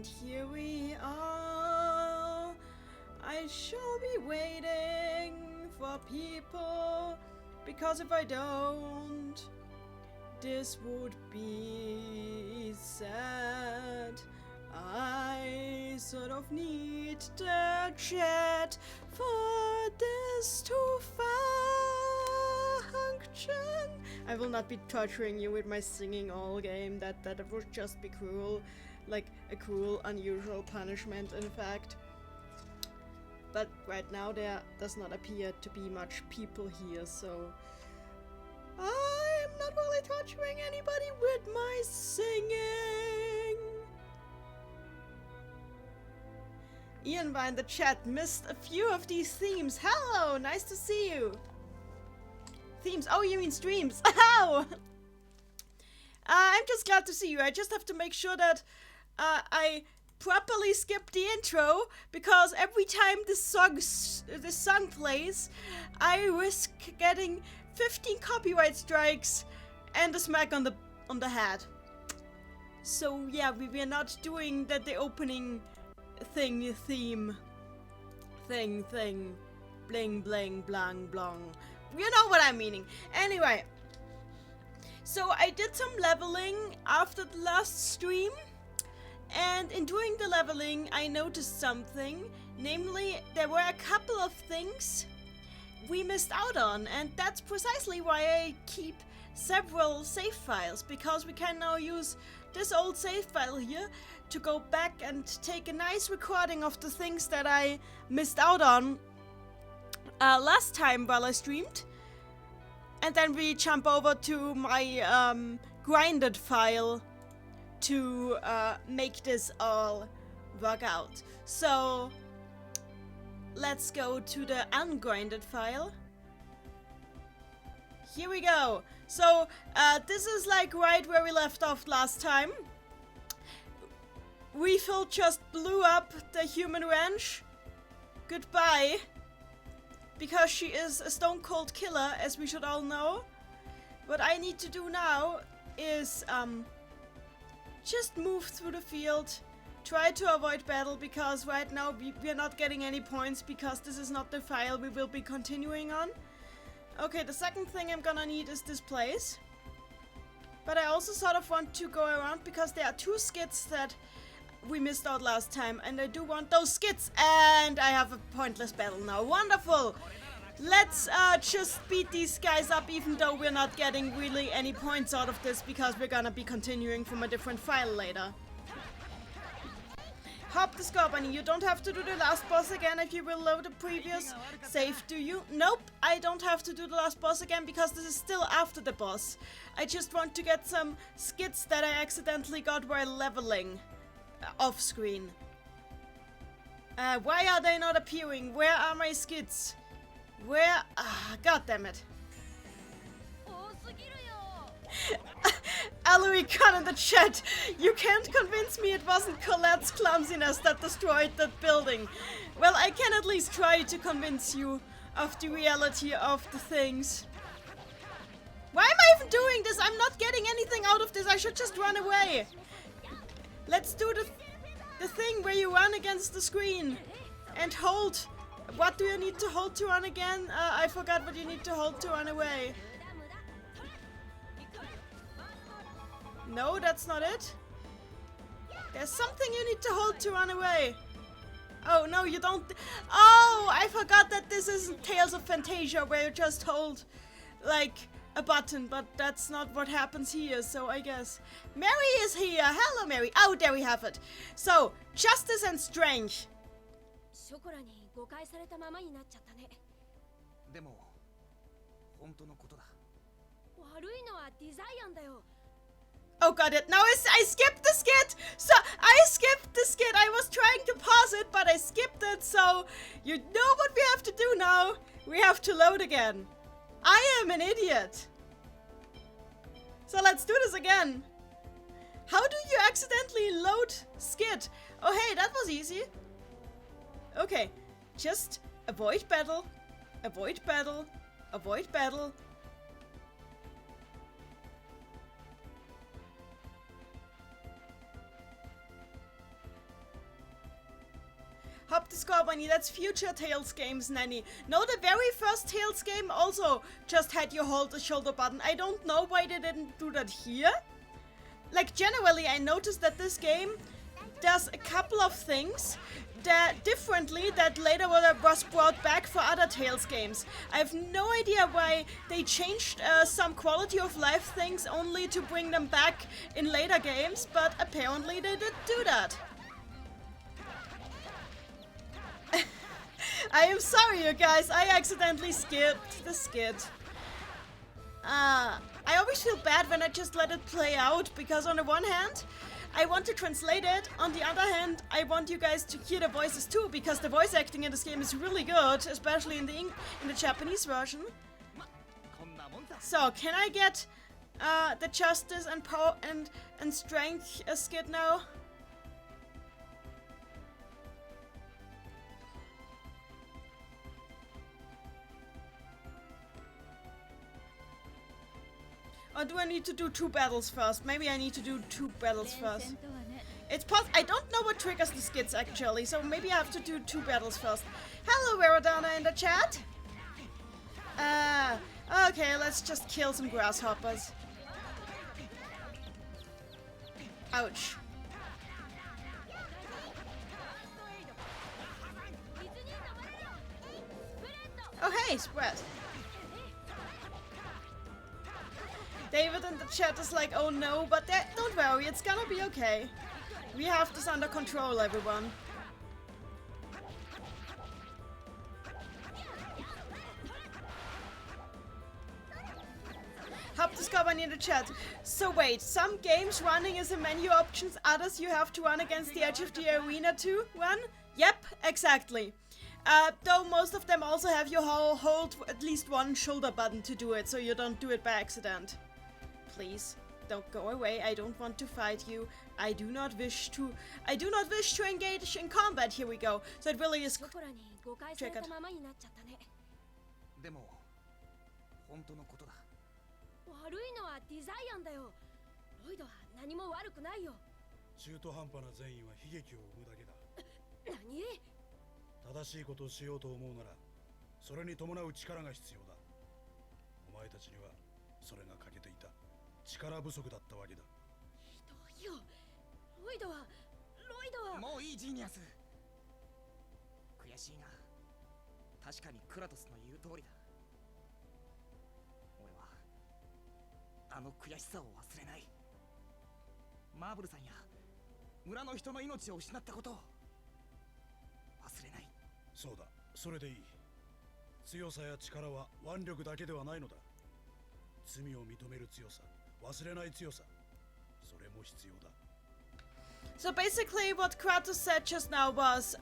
And here we are. I shall be waiting for people, because if I don't, this would be sad. I sort of need the chat for this to function. I will not be torturing you with my singing all game. That would just be cruel. Like a cruel, unusual punishment, in fact. But right now there does not appear to be much people here, so I'm not really torturing anybody with my singing. Ian in the chat missed a few of these themes. Hello, nice to see you. Themes, oh, you mean streams. Ow! I'm just glad to see you. I just have to make sure that I properly skip the intro, because every time this song plays, I risk getting 15 copyright strikes and a smack on the head. So yeah, we're not doing the opening theme, bling bling blang blong. You know what I'm meaning. Anyway, so I did some leveling after the last stream. And in doing the leveling, I noticed something. Namely, there were a couple of things we missed out on. And that's precisely why I keep several save files. Because we can now use this old save file here to go back and take a nice recording of the things that I missed out on last time while I streamed. And then we jump over to my grinded file to make this all work out. So let's go to the ungrinded file. Here we go. So this is like right where we left off last time. Refill just blew up the human ranch. Goodbye. Because she is a stone cold killer, as we should all know. What I need to do now is just move through the field, try to avoid battle, because right now we're not getting any points, because this is not the file we will be continuing on. Okay, the second thing I'm gonna need is this place. But I also sort of want to go around, because there are 2 skits that we missed out last time, and I do want those skits, and I have a pointless battle now. Wonderful! Let's just beat these guys up, even though we're not getting really any points out of this, because we're gonna be continuing from a different file later. Hop the Scorpion, you don't have to do the last boss again if you will load the previous save, do you? Nope, I don't have to do the last boss again, because this is still after the boss. I just want to get some skits that I accidentally got while leveling off screen. Why are they not appearing? Where are my skits? Where? God damn it. Aluicon in the chat, you can't convince me it wasn't Colette's clumsiness that destroyed that building. Well, I can at least try to convince you of the reality of the things. Why am I even doing this? I'm not getting anything out of this. I should just run away. Let's do the thing where you run against the screen and hold. What do you need to hold to run again? I forgot what you need to hold to run away. No, that's not it. There's something you need to hold to run away. Oh, no, you don't. Oh, I forgot that this isn't Tales of Fantasia, where you just hold, like, a button, but that's not what happens here, so I guess. Mary is here. Hello, Mary. Oh, there we have it. So, justice and strength. Oh, got it. Now I skipped the skit. So, I skipped the skit. I was trying to pause it, but I skipped it. So, you know what we have to do now? We have to load again. I am an idiot. So let's do this again. How do you accidentally load skit? Oh, hey, that was easy. Okay, just avoid battle, avoid battle, avoid battle. me. That's future Tales games, Nanny. No, the very first Tales game also just had you hold the shoulder button. I don't know why they didn't do that here. Like, generally, I noticed that this game does a couple of things that differently that later was brought back for other Tales games. I have no idea why they changed some quality of life things only to bring them back in later games, but apparently they did do that. I am sorry, you guys. I accidentally skipped the skit. I always feel bad when I just let it play out, because on the one hand, I want to translate it. On the other hand, I want you guys to hear the voices too, because the voice acting in this game is really good, especially in the Japanese version. So, can I get the justice and power and strength skit now? Or do I need to do 2 battles first? Maybe I need to do 2 battles first. It's I don't know what triggers the skits actually, so maybe I have to do 2 battles first. Hello, Verodana in the chat. Okay, let's just kill some grasshoppers. Ouch. Oh hey, spread. David in the chat is like, oh no, but don't worry, it's gonna be okay. We have this under control, everyone. Hub discovered in the chat. So wait, some games running as a menu options, others you have to run against the edge of the arena to run? Yep, exactly. Though most of them also have you hold at least one shoulder button to do it, so you don't do it by accident. Please, don't go away. I don't want to fight you. I do not wish to engage in combat. Here we go. So it really is triggered. でも本当のことだ。悪いのはデザイアンだよ。ロイドは何も悪くないよ。中途半端な善意は悲劇を生むだけだ。何？正しいことをしようと思うなら、それに伴う力が必要だ。お前たちにはそれが欠けていた。力不足だったわけだ。ひどいよ。ロイドはもういいジーニアス。悔しいが、確かにクラトスの言う通りだ。俺はあの悔しさを忘れない。マーブルさんや村の人の命を失ったことを忘れない。そうだ、それでいい。強さや力は腕力だけではないのだ。罪を認める強さ、忘れない強さ、それも必要だ。So basically what Kratos said just now was,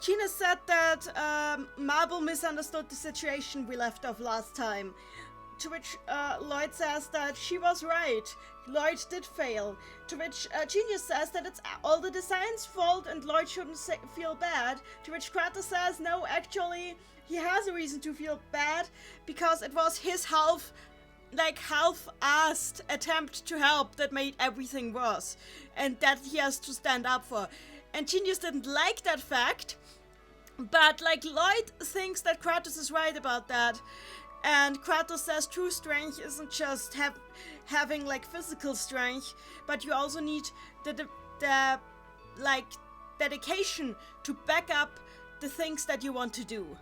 Gina said that Marble misunderstood the situation we left off last time. To which Lloyd says that she was right. Lloyd did fail. To which Genius says that it's all the design's fault and Lloyd shouldn't feel bad. To which Kratos says, no, actually, he has a reason to feel bad because it was his half-assed attempt to help that made everything worse. And that he has to stand up for. And Genius didn't like that fact. But, Lloyd thinks that Kratos is right about that. And Kratos says true strength isn't just having physical strength, but you also need the dedication to back up the things that you want to do.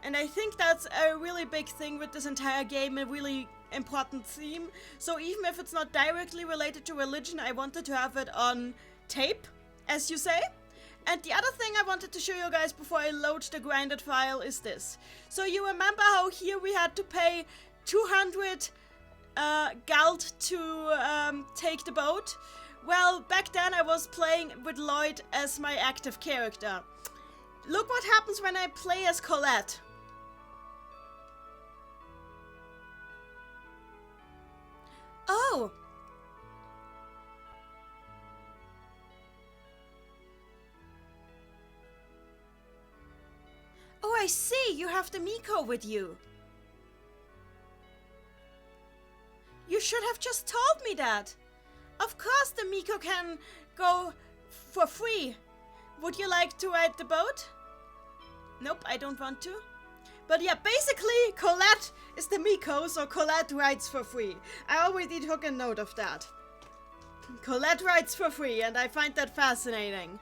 And I think that's a really big thing with this entire game, a really important theme. So even if it's not directly related to religion, I wanted to have it on tape, as you say. And the other thing I wanted to show you guys before I load the grinded file is this. So you remember how here we had to pay 200 gald to take the boat? Well, back then I was playing with Lloyd as my active character. Look what happens when I play as Colette. Oh! Oh, I see! You have the Miko with you! You should have just told me that! Of course the Miko can go for free. Would you like to ride the boat? Nope, I don't want to. But yeah, basically, Colette is the Miko, so Colette rides for free. I already took a note of that. Colette rides for free, and I find that fascinating.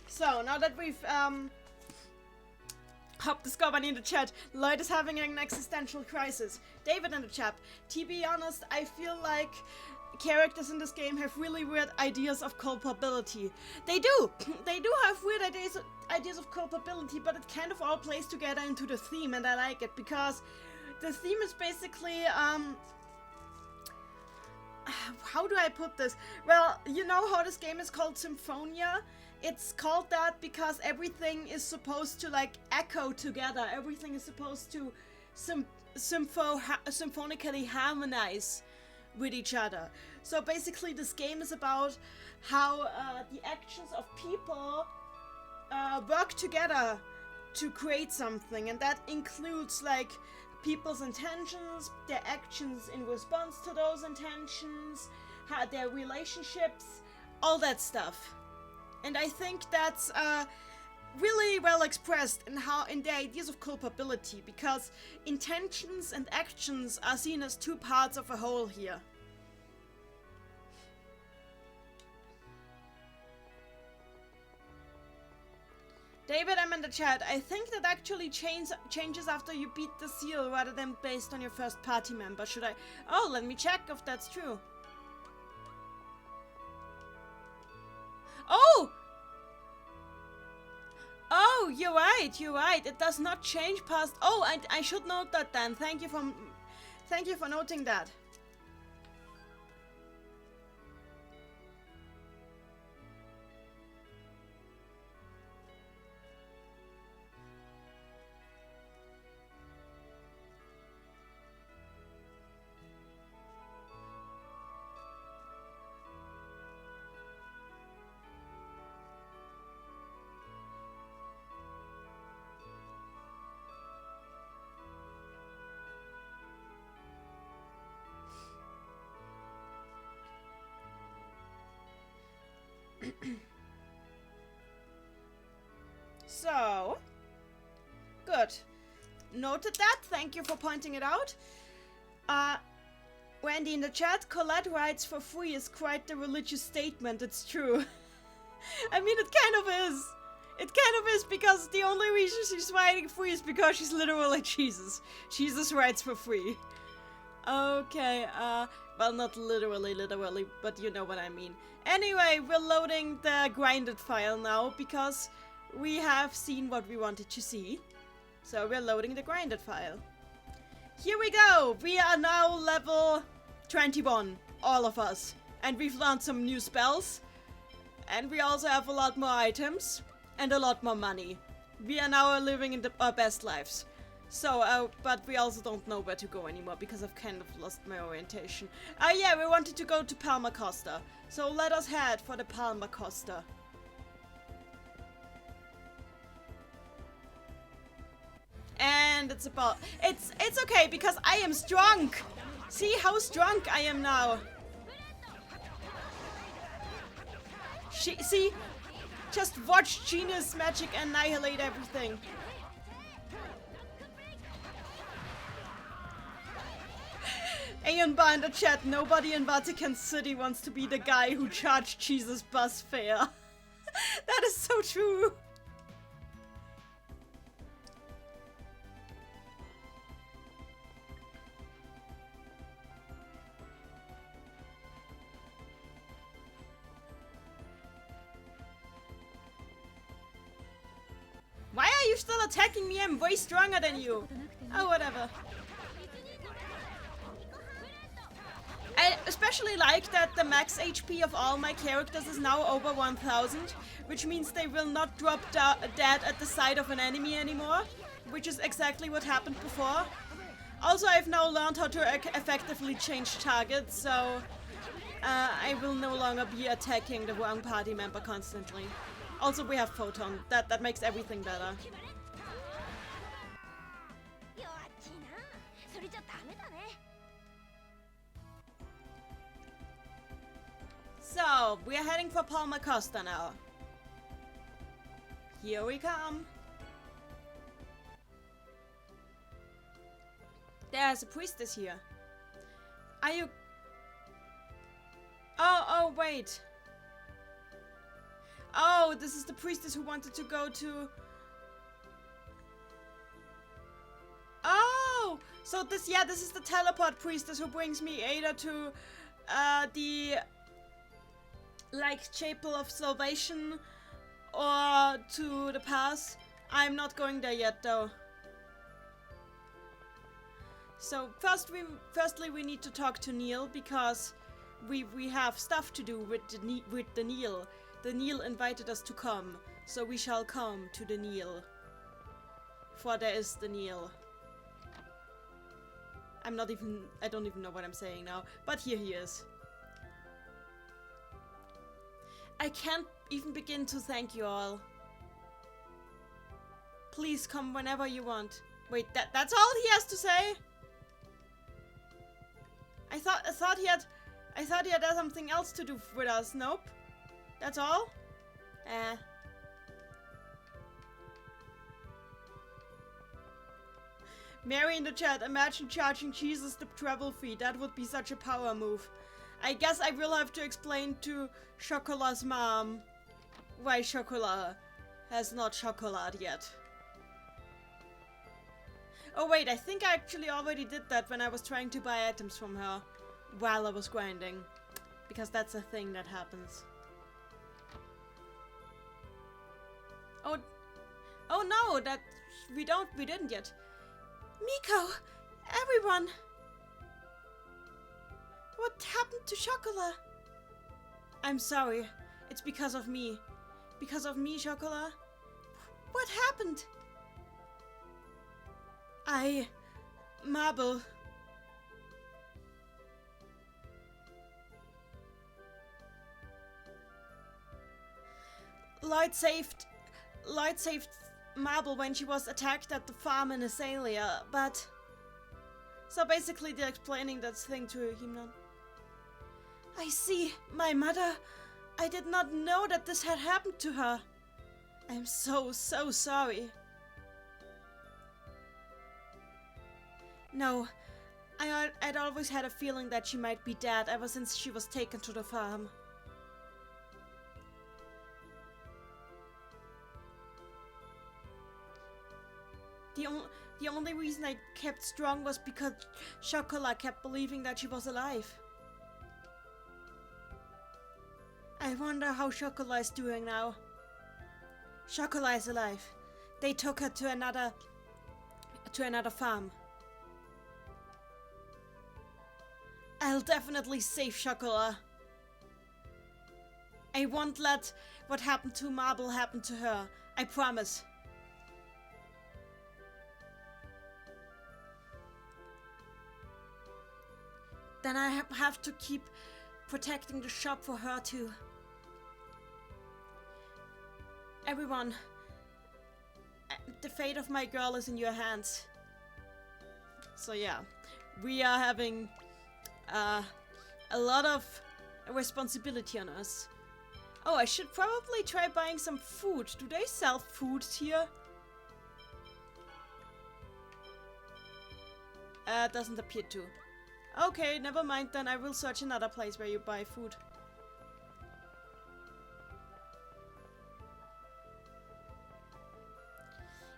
So, now that we've, Hop discovered in the chat, Lloyd is having an existential crisis. David in the chat, to be honest, I feel like characters in this game have really weird ideas of culpability. They do! They do have weird ideas of culpability, but it kind of all plays together into the theme, and I like it, because the theme is basically, how do I put this? Well, you know how this game is called Symphonia? It's called that because everything is supposed to, like, echo together. Everything is supposed to symphonically harmonize with each other. So basically this game is about how the actions of people work together to create something, and that includes, like, people's intentions, their actions in response to those intentions, their relationships, all that stuff. And I think that's really well expressed in the ideas of culpability, because intentions and actions are seen as two parts of a whole here. David, I'm in the chat. I think that actually changes after you beat the seal rather than based on your first party member. Should I? Oh, let me check if that's true. Oh! Oh, you're right. It does not change past... Oh, I should note that then. Thank you for noting that. So, good. Noted that. Thank you for pointing it out. Wendy in the chat, Colette rides for free is quite the religious statement. It's true. I mean, it kind of is. It kind of is, because the only reason she's riding free is because she's literally Jesus. Jesus rides for free. Okay, well, not literally, but you know what I mean. Anyway, we're loading the grinded file now, because we have seen what we wanted to see. So we're loading the grinded file. Here we go! We are now level 21, all of us. And we've learned some new spells. And we also have a lot more items. And a lot more money. We are now living in our best lives. So, but we also don't know where to go anymore, because I've kind of lost my orientation. Yeah, we wanted to go to Palma Costa. So let us head for the Palma Costa. And it's about... It's okay, because I am strong! See how strong I am now! See? Just watch Genius Magic annihilate everything. Aeon Bar in the chat, nobody in Vatican City wants to be the guy who charged Jesus bus fare. That is so true. Why are you still attacking me? I'm way stronger than you. Oh, whatever. I especially like that the max HP of all my characters is now over 1000, which means they will not drop dead at the sight of an enemy anymore, which is exactly what happened before. Also, I've now learned how to effectively change targets, so I will no longer be attacking the wrong party member constantly. Also, we have Photon. That makes everything better. So, we're heading for Palma Costa now. Here we come. There's a priestess here. Are you... Oh, wait. Oh, this is the priestess who wanted to go to... Oh! So this is the teleport priestess who brings me either to the... like, Chapel of Salvation or to the pass. I'm not going there yet, though. So firstly we need to talk to Neil because we have stuff to do with the Neil. The Neil invited us to come, so we shall come to the Neil. For there is the Neil. I don't even know what I'm saying now, but here he is. I can't even begin to thank you all. Please come whenever you want. Wait, that's all he has to say? I thought he had something else to do with us. Nope. That's all? Mary in the chat, imagine charging Jesus the travel fee. That would be such a power move. I guess I will have to explain to Chocola's mom why Chocolat has not chocolate yet. Oh wait, I think I actually already did that when I was trying to buy items from her while I was grinding. Because that's a thing that happens. Oh no, that we didn't yet. Miko! Everyone! What happened to Chocolat? I'm sorry. It's because of me. Because of me, Chocolat? What happened? Marble. Lloyd saved Marble when she was attacked at the farm in Azalea, but... So basically they're explaining that thing to him now. I see, my mother. I did not know that this had happened to her. I'm so sorry. No, I'd always had a feeling that she might be dead ever since she was taken to the farm. The only reason I kept strong was because Chocolat kept believing that she was alive. I wonder how Chocolat is doing now. Chocolat is alive. They took her to another farm. I'll definitely save Chocolat. I won't let what happened to Marble happen to her. I promise. Then I have to keep protecting the shop for her too. Everyone, the fate of my girl is in your hands. So yeah, we are having a lot of responsibility on us. Oh, I should probably try buying some food. Do they sell food here? Doesn't appear to. Okay, never mind then. I will search another place where you buy food.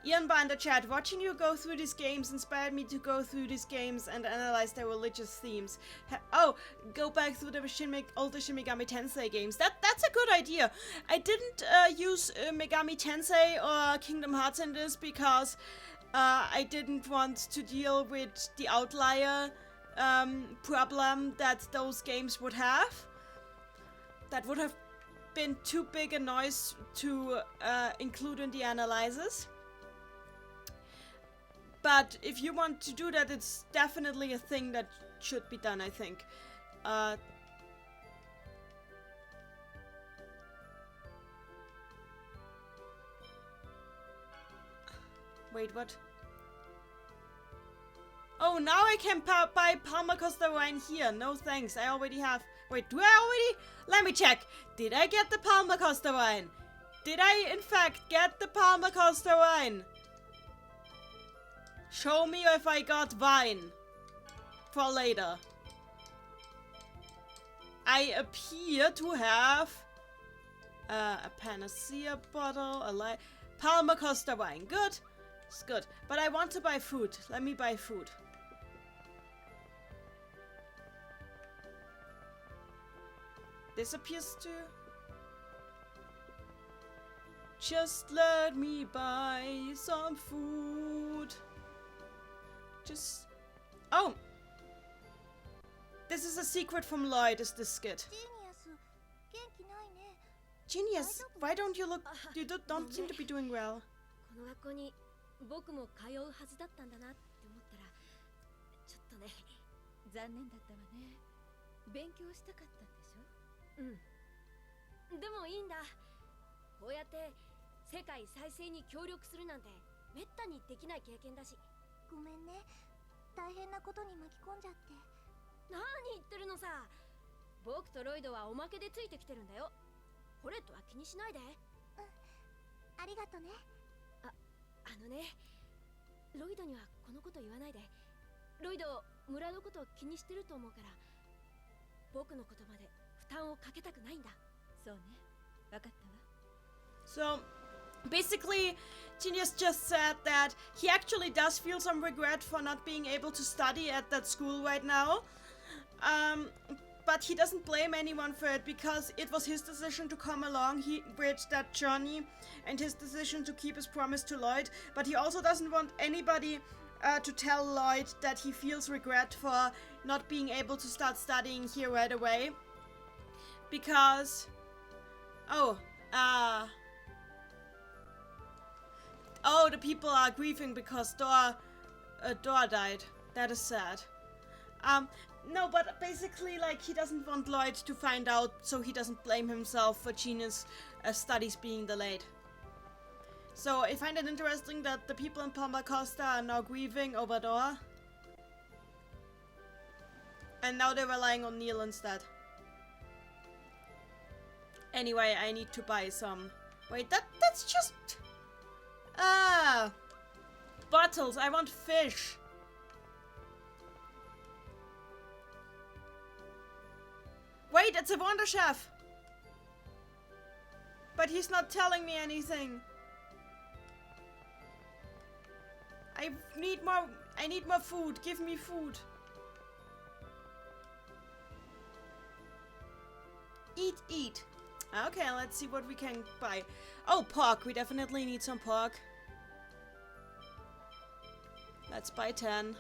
Ian Ba in the chat, watching you go through these games inspired me to go through these games and analyze their religious themes. Go back through the older Shin Megami Tensei games. That's a good idea. I didn't use Megami Tensei or Kingdom Hearts in this because I didn't want to deal with the outlier problem that those games would have. That would have been too big a noise to include in the analysis. But if you want to do that, it's definitely a thing that should be done, I think. Wait, what? Oh, now I can buy Palma Costa wine here. No thanks, I already have Wait, do I already? Let me check. Did I get the Palma Costa wine? Did I, in fact, get the Palma Costa wine? Show me if I got wine. For later. I appear to have a Panacea bottle, Palma Costa wine. Good. It's good. But I want to buy food. Let me buy food. This appears to... Just let me buy some food. Just... Oh! This is a secret from Lloyd, is this skit. Genius, why don't you look... You don't seem to be doing well. この学校に僕も通うはずだったんだなって思ったらちょっとね残念だったわね。勉強したかったんでしょ。うん。でもいいんだ。こうやって世界再生に協力するなんてめったにできない経験だし。ごめんね。大変なことに巻き込んじゃって。何言ってるのさ。僕とロイドはおまけでついてきてるんだよ。ホレットは気にしないで。うん。ありがとね。あのね、ロイドにはこのこと言わないで。ロイド、村のことを気にしてると思うから、僕の言葉で負担をかけたくないんだ。そうね、わかったわ。So, basically, Genius just said that he actually does feel some regret for not being able to study at that school right now. But he doesn't blame anyone for it because it was his decision to come along. He bridged that journey and his decision to keep his promise to Lloyd. But he also doesn't want anybody to tell Lloyd that he feels regret for not being able to start studying here right away. Because... Oh, the people are grieving because Dora died. That is sad. No, but basically, like, he doesn't want Lloyd to find out, so he doesn't blame himself for Gina's studies being delayed. So, I find it interesting that the people in Palma Costa are now grieving over Dora. And now they're relying on Neil instead. Anyway, I need to buy some... Wait, that's just... Bottles, I want fish. Wait, it's a Wonder Chef! But he's not telling me anything. I need more food. Give me food. Eat. Okay, let's see what we can buy. Oh, pork. We definitely need some pork. Let's buy 10.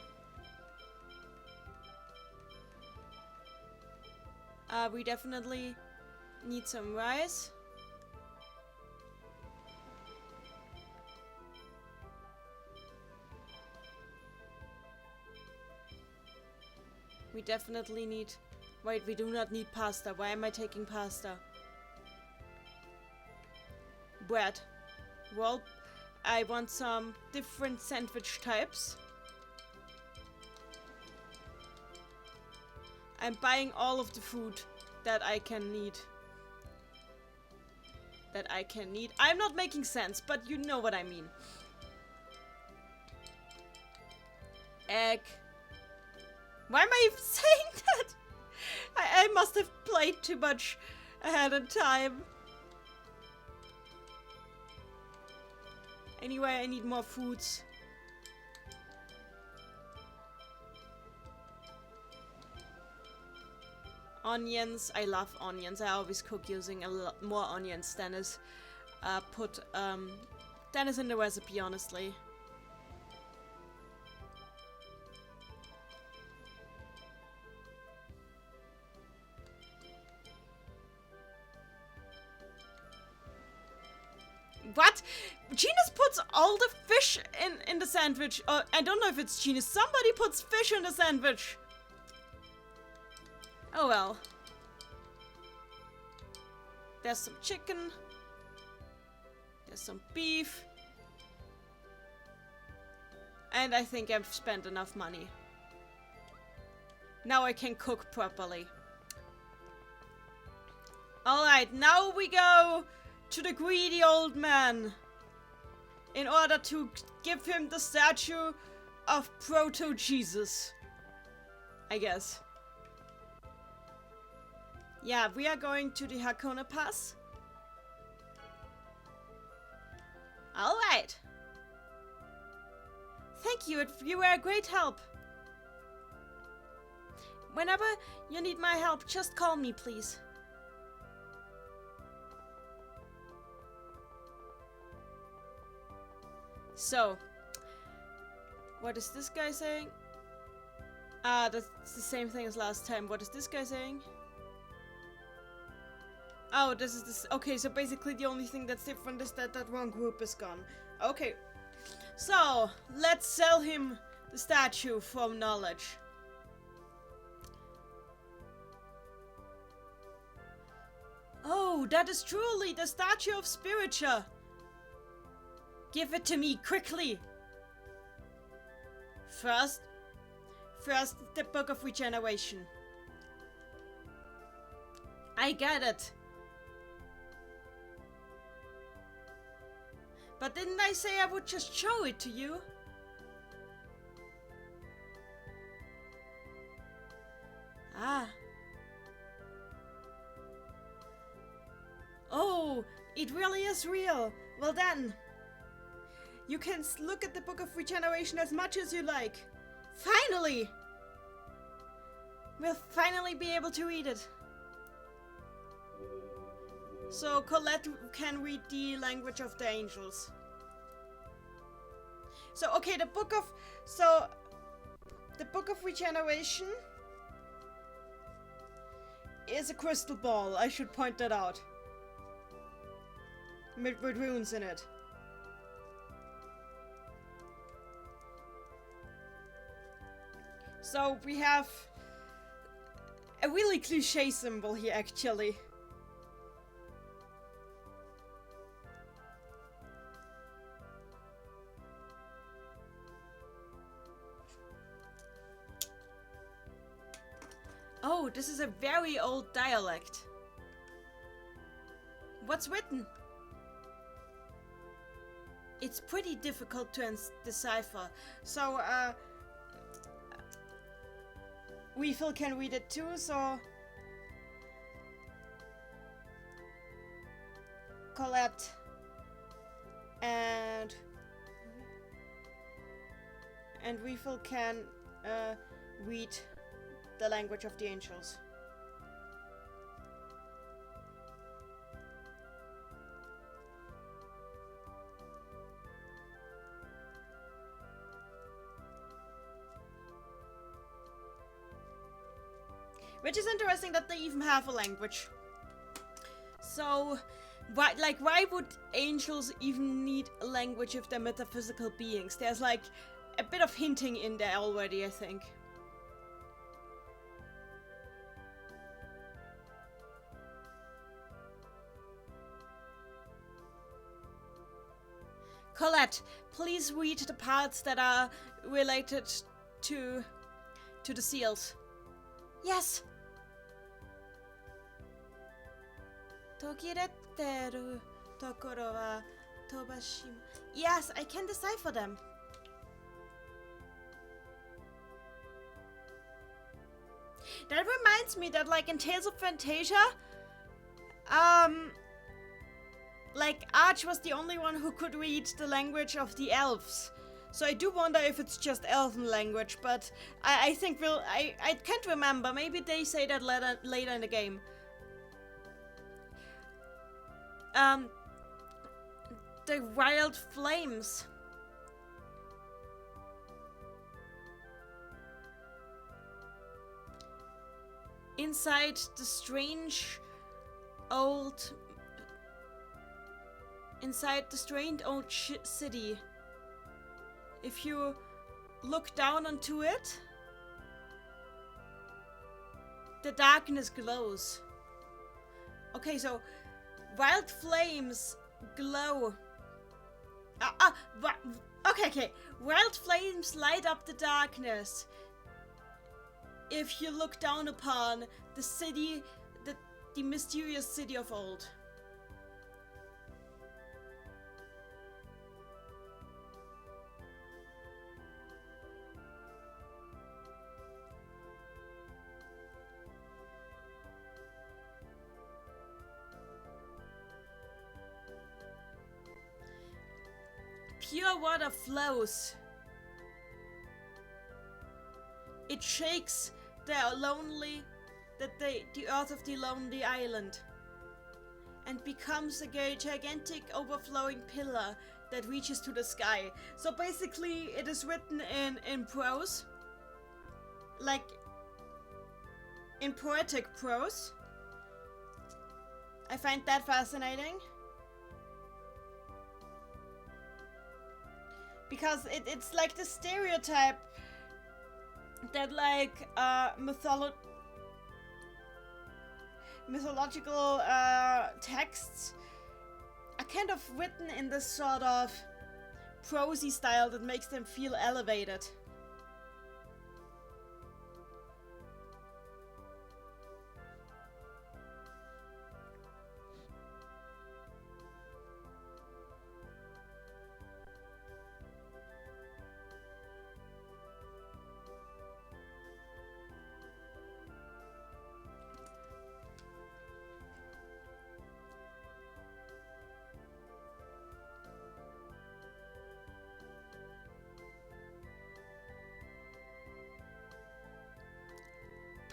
We definitely need some rice. We definitely need... Wait, we do not need pasta. Why am I taking pasta? Bread. Well, I want some different sandwich types. I'm buying all of the food that I can need. I'm not making sense, but you know what I mean. Egg. Why am I saying that? I must have played too much ahead of time. Anyway, I need more foods. Onions. I love onions. I always cook using a lot more onions than is in the recipe, honestly. What? Genus puts all the fish in the sandwich. I don't know if it's Genus. Somebody puts fish in the sandwich. Oh well. There's some chicken. There's some beef. And I think I've spent enough money. Now I can cook properly. Alright, now we go to the greedy old man. In order to give him the statue of Proto-Jesus. I guess. Yeah, we are going to the Hakone Pass. Alright. Thank you, you were a great help. Whenever you need my help, just call me, please. So, what is this guy saying? Ah, that's the same thing as last time. What is this guy saying? Oh, this is this. Okay, so basically the only thing that's different is that that one group is gone. Okay. So, let's sell him the statue from knowledge. Oh, that is truly the statue of Spiritua. Give it to me, quickly! First, the Book of Regeneration. I get it. But didn't I say I would just show it to you? Ah. Oh, it really is real. Well then. You can look at the Book of Regeneration as much as you like. Finally! We'll finally be able to read it. So Colette can read the language of the angels. So okay, the Book of Regeneration is a crystal ball. I should point that out. With runes in it. So we have a really cliche symbol here, actually. Oh, this is a very old dialect. What's written? It's pretty difficult to decipher. So, Weevil can read it too, so Colette and Weevil can read the language of the angels. Which is interesting that they even have a language. So, why would angels even need a language if they're metaphysical beings? There's like a bit of hinting in there already, I think. Colette, please read the parts that are related to the seals. Yes. Tokiretteru tokoro wa tobashimu. Yes, I can decipher them. That reminds me that, like, in Tales of Fantasia, like, Arch was the only one who could read the language of the elves. So I do wonder if it's just elven language, but I think I can't remember. Maybe they say that later in the game. The wild flames. Inside the strange old city. If you look down onto it, the darkness glows. Okay, so wild flames glow. Okay. Wild flames light up the darkness. If you look down upon the city, the mysterious city of old. Pure water flows. It shakes the earth of the lonely island, and becomes a gigantic overflowing pillar that reaches to the sky. So basically, it is written in prose, like in poetic prose. I find that fascinating. Because it's like the stereotype that like mythological texts are kind of written in this sort of prosy style that makes them feel elevated.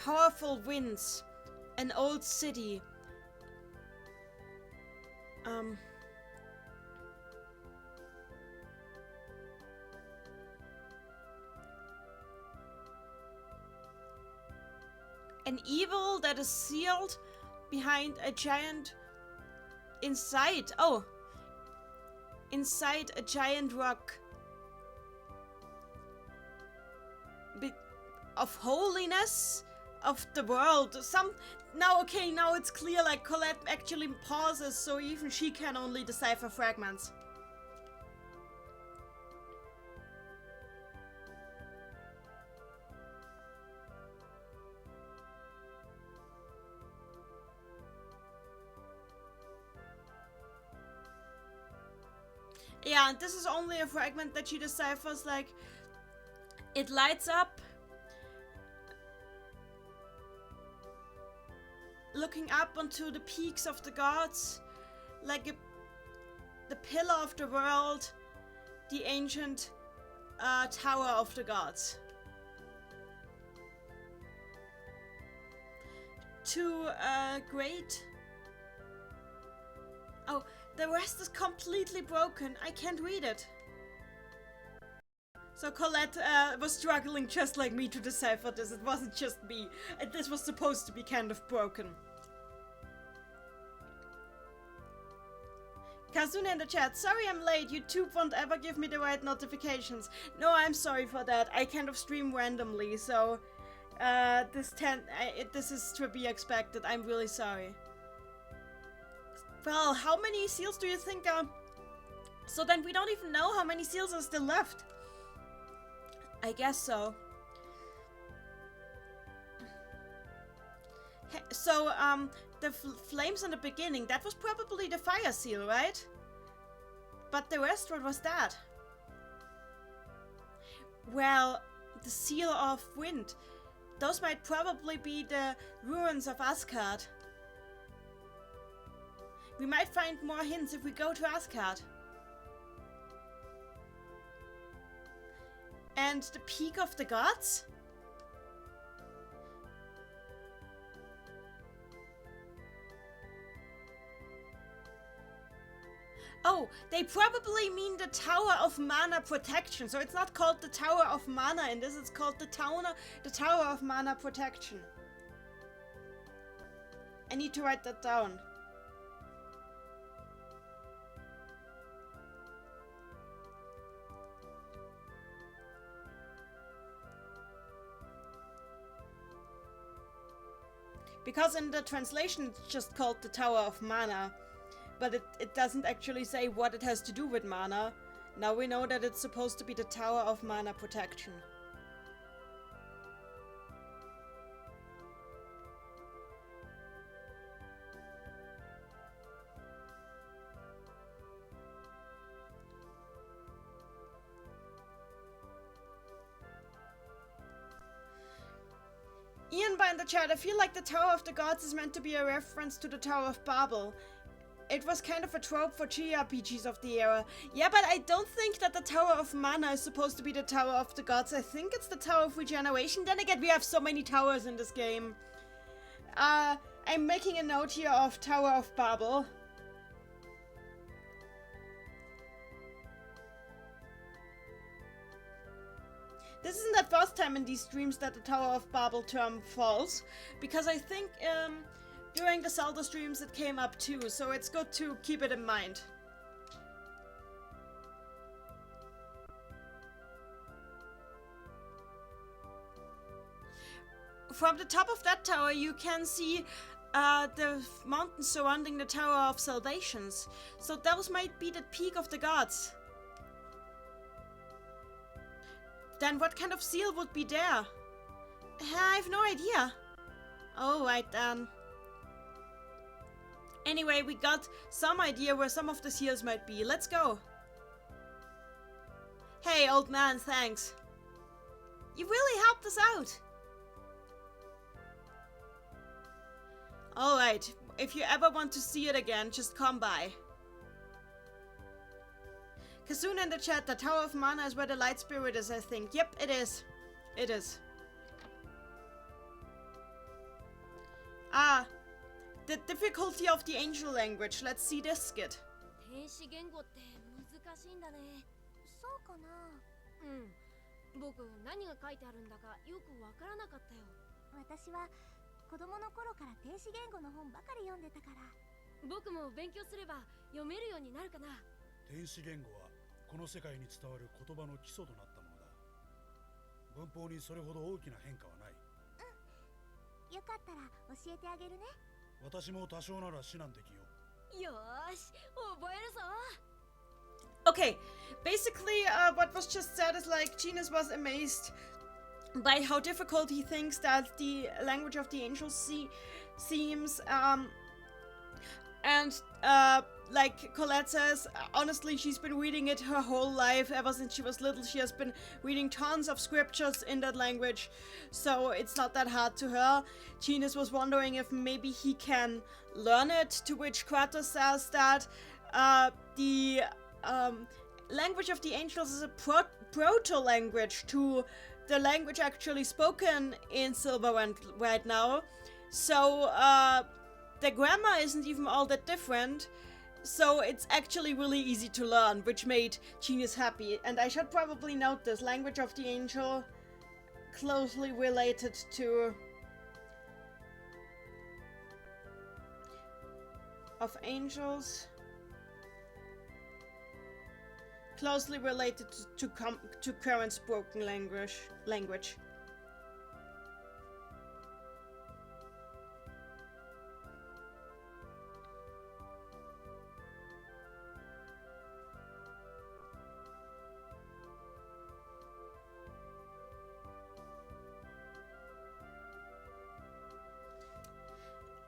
Powerful winds, an old city. An evil that is sealed behind a giant inside a giant rock of holiness of the world. Now it's clear, like Colette actually pauses, so even she can only decipher fragments. Yeah, and this is only a fragment that she deciphers. Like, it lights up, looking up onto the peaks of the gods, like the pillar of the world, the ancient tower of the gods. Two great... Oh, the rest is completely broken. I can't read it. So Colette was struggling just like me to decipher this. It wasn't just me. This was supposed to be kind of broken. Kazuna in the chat. Sorry I'm late. YouTube won't ever give me the right notifications. No, I'm sorry for that. I kind of stream randomly, so this is to be expected. I'm really sorry. Well, how many seals do you think are... So then we don't even know how many seals are still left. I guess so. So, the flames in the beginning, that was probably the fire seal, right? But the rest, what was that? Well, the seal of wind. Those might probably be the ruins of Asgard. We might find more hints if we go to Asgard. And the peak of the gods? Oh, they probably mean the Tower of Mana Protection. So it's not called the Tower of Mana in this, it's called the Tower of Mana Protection. I need to write that down. Because in the translation it's just called the Tower of Mana, but it doesn't actually say what it has to do with mana. Now we know that it's supposed to be the Tower of Mana Protection. Ian by in the chat, I feel like the Tower of the Gods is meant to be a reference to the Tower of Babel. It was kind of a trope for JRPGs of the era. Yeah, but I don't think that the Tower of Mana is supposed to be the Tower of the Gods. I think it's the Tower of Regeneration. Then again, we have so many towers in this game. I'm making a note here of Tower of Babel. This isn't the first time in these streams that the Tower of Babel term falls, because I think during the Zelda streams it came up too, so it's good to keep it in mind. From the top of that tower you can see the mountains surrounding the Tower of Salvations, so those might be the peak of the gods. Then what kind of seal would be there? I have no idea. Oh, right then. Anyway, we got some idea where some of the seals might be. Let's go. Hey, old man, thanks. You really helped us out. Alright, if you ever want to see it again, just come by. Kasuna in the chat, the Tower of Mana is where the Light Spirit is, I think. Yep, it is. It is. Ah, the difficulty of the angel language. Let's see this skit. 天使言語って難しいんだね。そうかな。僕何が書いてあるんだかよくわからなかったよ。私は子供の頃から天使言語の本ばかり読んでたから。僕も勉強すれば読めるようになるかな。天使言語はこの世界に伝わる言葉の基礎となったものだ。文法にそれほど大きな変化はない。よかったら教えてあげるね。私も多少なら指南できよう。よーし、覚えるぞ。Okay, basically what was just said is like Genius was amazed by how difficult he thinks that the language of the angels seems, and like Colette says, honestly, she's been reading it her whole life. Ever since she was little, she has been reading tons of scriptures in that language, so it's not that hard to her. Genius was wondering if maybe he can learn it, to which Kratos says that the language of the angels is a proto-language to the language actually spoken in Silverwind right now. So the grammar isn't even all that different. So it's actually really easy to learn, which made Genius happy. And I should probably note this. Language of the angel, closely related to... of angels. Closely related to current spoken language.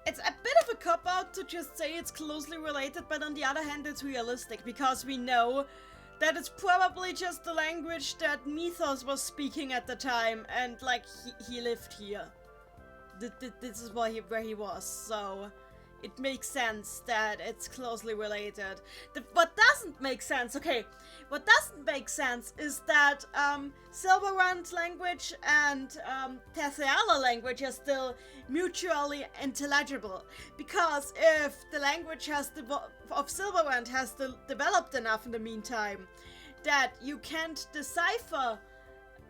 It's a bit of a cop-out to just say it's closely related, but on the other hand it's realistic, because we know that it's probably just the language that Mythos was speaking at the time, and like he lived here. This is where he was, so it makes sense that it's closely related. What doesn't make sense, okay, what doesn't make sense is that Silverwind language and Thetheala language are still mutually intelligible, because if the language of Silverwind has developed enough in the meantime that you can't decipher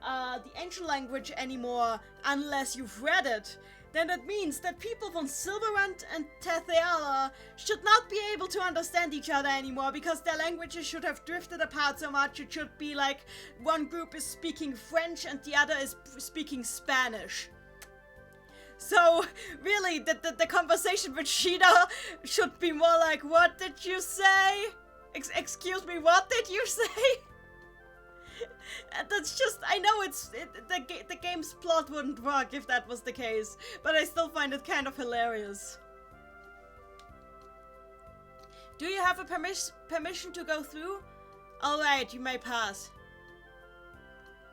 the ancient language anymore unless you've read it, then that means that people from Silverwind and Thetheala should not be able to understand each other anymore, because their languages should have drifted apart so much. It should be like one group is speaking French and the other is speaking Spanish. So really, the conversation with Shida should be more like, what did you say? Excuse me, what did you say? And that's just, I know the game's plot wouldn't work if that was the case, but I still find it kind of hilarious. Do you have a permission to go through? Alright, you may pass.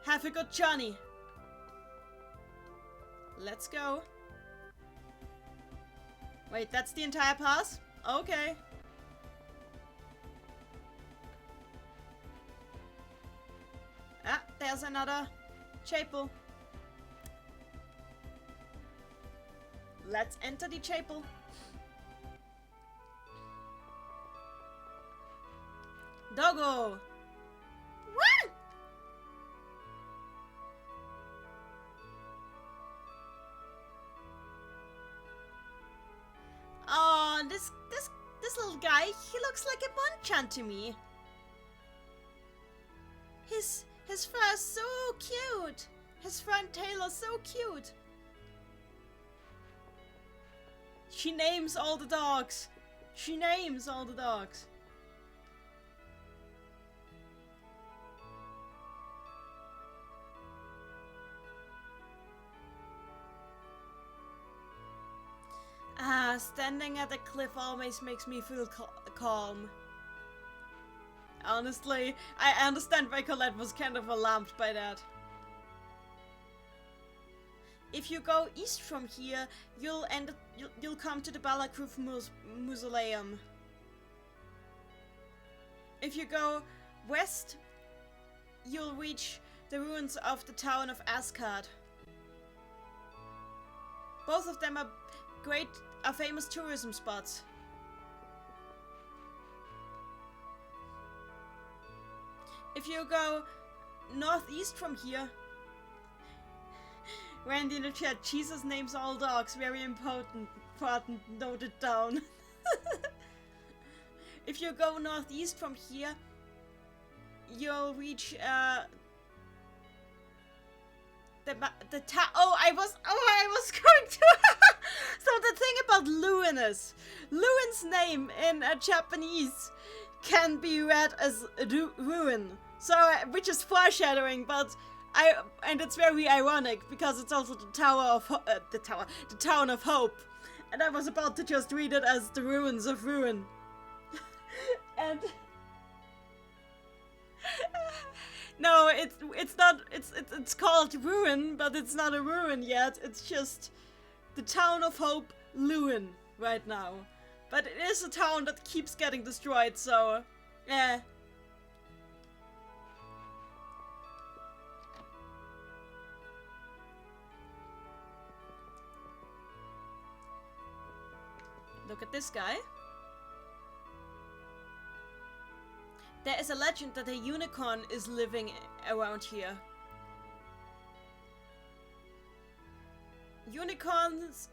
Have a good journey. Let's go. Wait, that's the entire pass? Okay. Ah, there's another chapel. Let's enter the chapel. Doggo! What? Oh, this little guy, he looks like a Bonchan to me. His fur is so cute. His front tail is so cute. She names all the dogs. She names all the dogs. Ah, standing at the cliff always makes me feel calm. Honestly, I understand why Colette was kind of alarmed by that. If you go east from here, you'll come to the Balakruv Mausoleum. If you go west, you'll reach the ruins of the town of Asgard. Both of them are famous tourism spots. If you go northeast from here, Randy in the chat, Jesus names all dogs, very important, noted down. If you go northeast from here, you'll reach the town. I was going to. So the thing about Lewin is, Lewin's name in Japanese can be read as ruin, so which is foreshadowing, but and it's very ironic because it's also the town of hope, and I was about to just read it as the ruins of ruin, and no, it's not. It's called ruin, but it's not a ruin yet. It's just the town of hope, Lewin, right now. But it is a town that keeps getting destroyed, so yeah. Look at this guy. There is a legend that a unicorn is living around here. Unicorns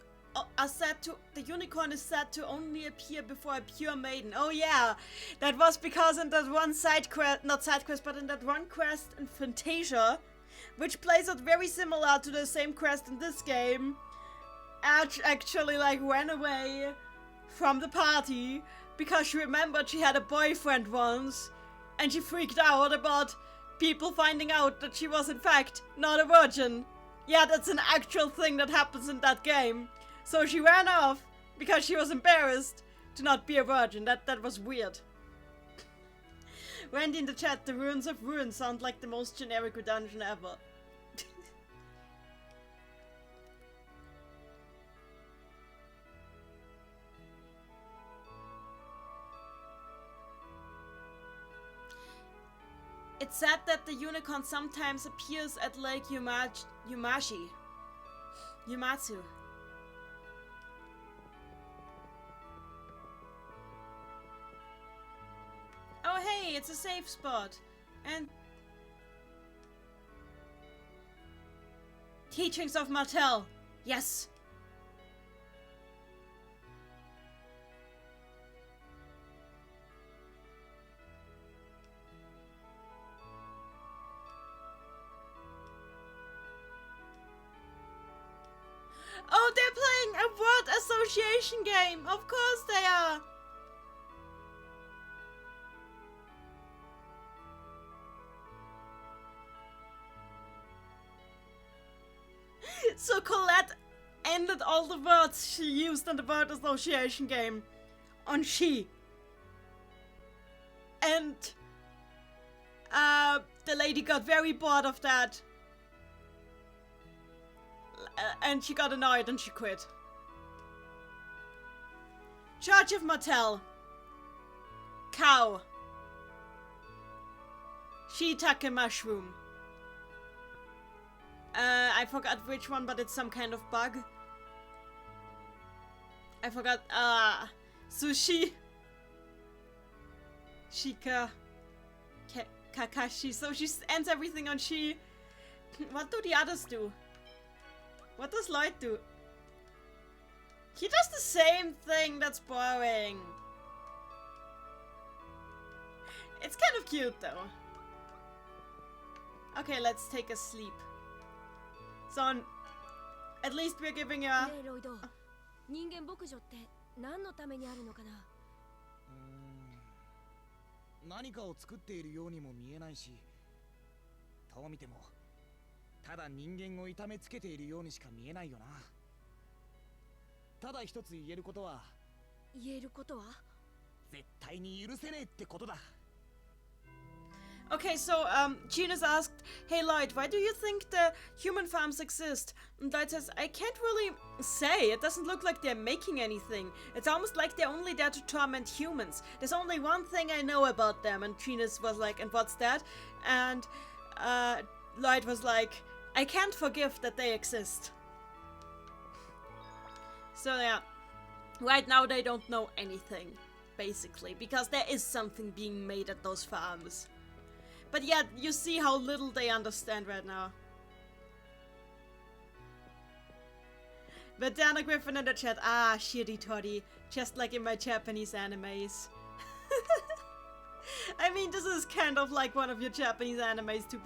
are said to... The unicorn is said to only appear before a pure maiden. Oh yeah! That was because in that one side quest... Not side quest, but in that one quest in Fantasia, which plays out very similar to the same quest in this game, Ash actually like ran away from the party because she remembered she had a boyfriend once, and she freaked out about people finding out that she was in fact not a virgin. Yeah, that's an actual thing that happens in that game. So she ran off because she was embarrassed to not be a virgin. That was weird. Randy in the chat, the ruins of ruins sound like the most generic dungeon ever. It's said that the unicorn sometimes appears at Lake Yumatsu. Oh hey, it's a safe spot. And teachings of Martel. Yes. Oh, they're playing a word association game. Of course they are. So Colette ended all the words she used in the word association game on she. And the lady got very bored of that. and she got annoyed and she quit. Charge of Motel. Cow. Shiitake mushroom. I forgot which one, but it's some kind of bug. I forgot. Sushi. Shika. Kakashi. So she ends everything on she. What do the others do? What does Lloyd do? He does the same thing. That's boring. It's kind of cute though. Okay, let's take a sleep. So, at least we're giving her. ねえロイド、人間牧場って何のためにあるのかな。何かを作っているようにも見えないし、どう見てもただ人間を痛めつけているようにしか見えないよな。ただ一つ言えることは、言えることは？絶対に許せねえってことだ。Okay, so Gina's asked, "Hey Lloyd, why do you think the human farms exist?" And Lloyd says, "I can't really say. It doesn't look like they're making anything. It's almost like they're only there to torment humans. There's only one thing I know about them." And Gina's was like, "And what's that?" And Lloyd was like, "I can't forgive that they exist." So yeah, right now they don't know anything, basically, because there is something being made at those farms. But yeah, you see how little they understand right now. But Dana Griffin in the chat, shitty toddy, just like in my Japanese animes. I mean, this is kind of like one of your Japanese animes, to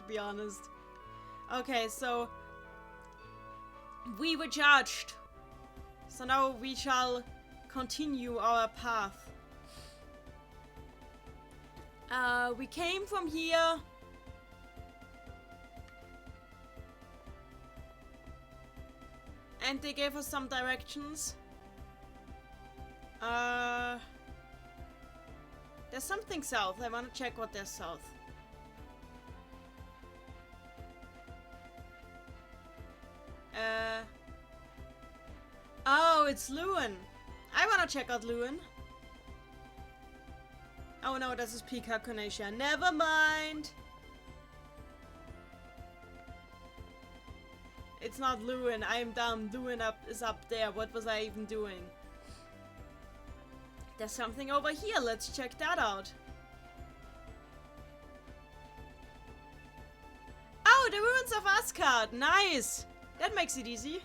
be honest. Okay, so we were judged. So now we shall continue our path. We came from here. And they gave us some directions. There's something south. I want to check what there's south. Oh, it's Lewin. I want to check out Lewin. Oh no, this is Peacock Conacia. Never mind. It's not Lewin. I am dumb. Lewin is up there. What was I even doing? There's something over here. Let's check that out. Oh, the ruins of Asgard. Nice. That makes it easy.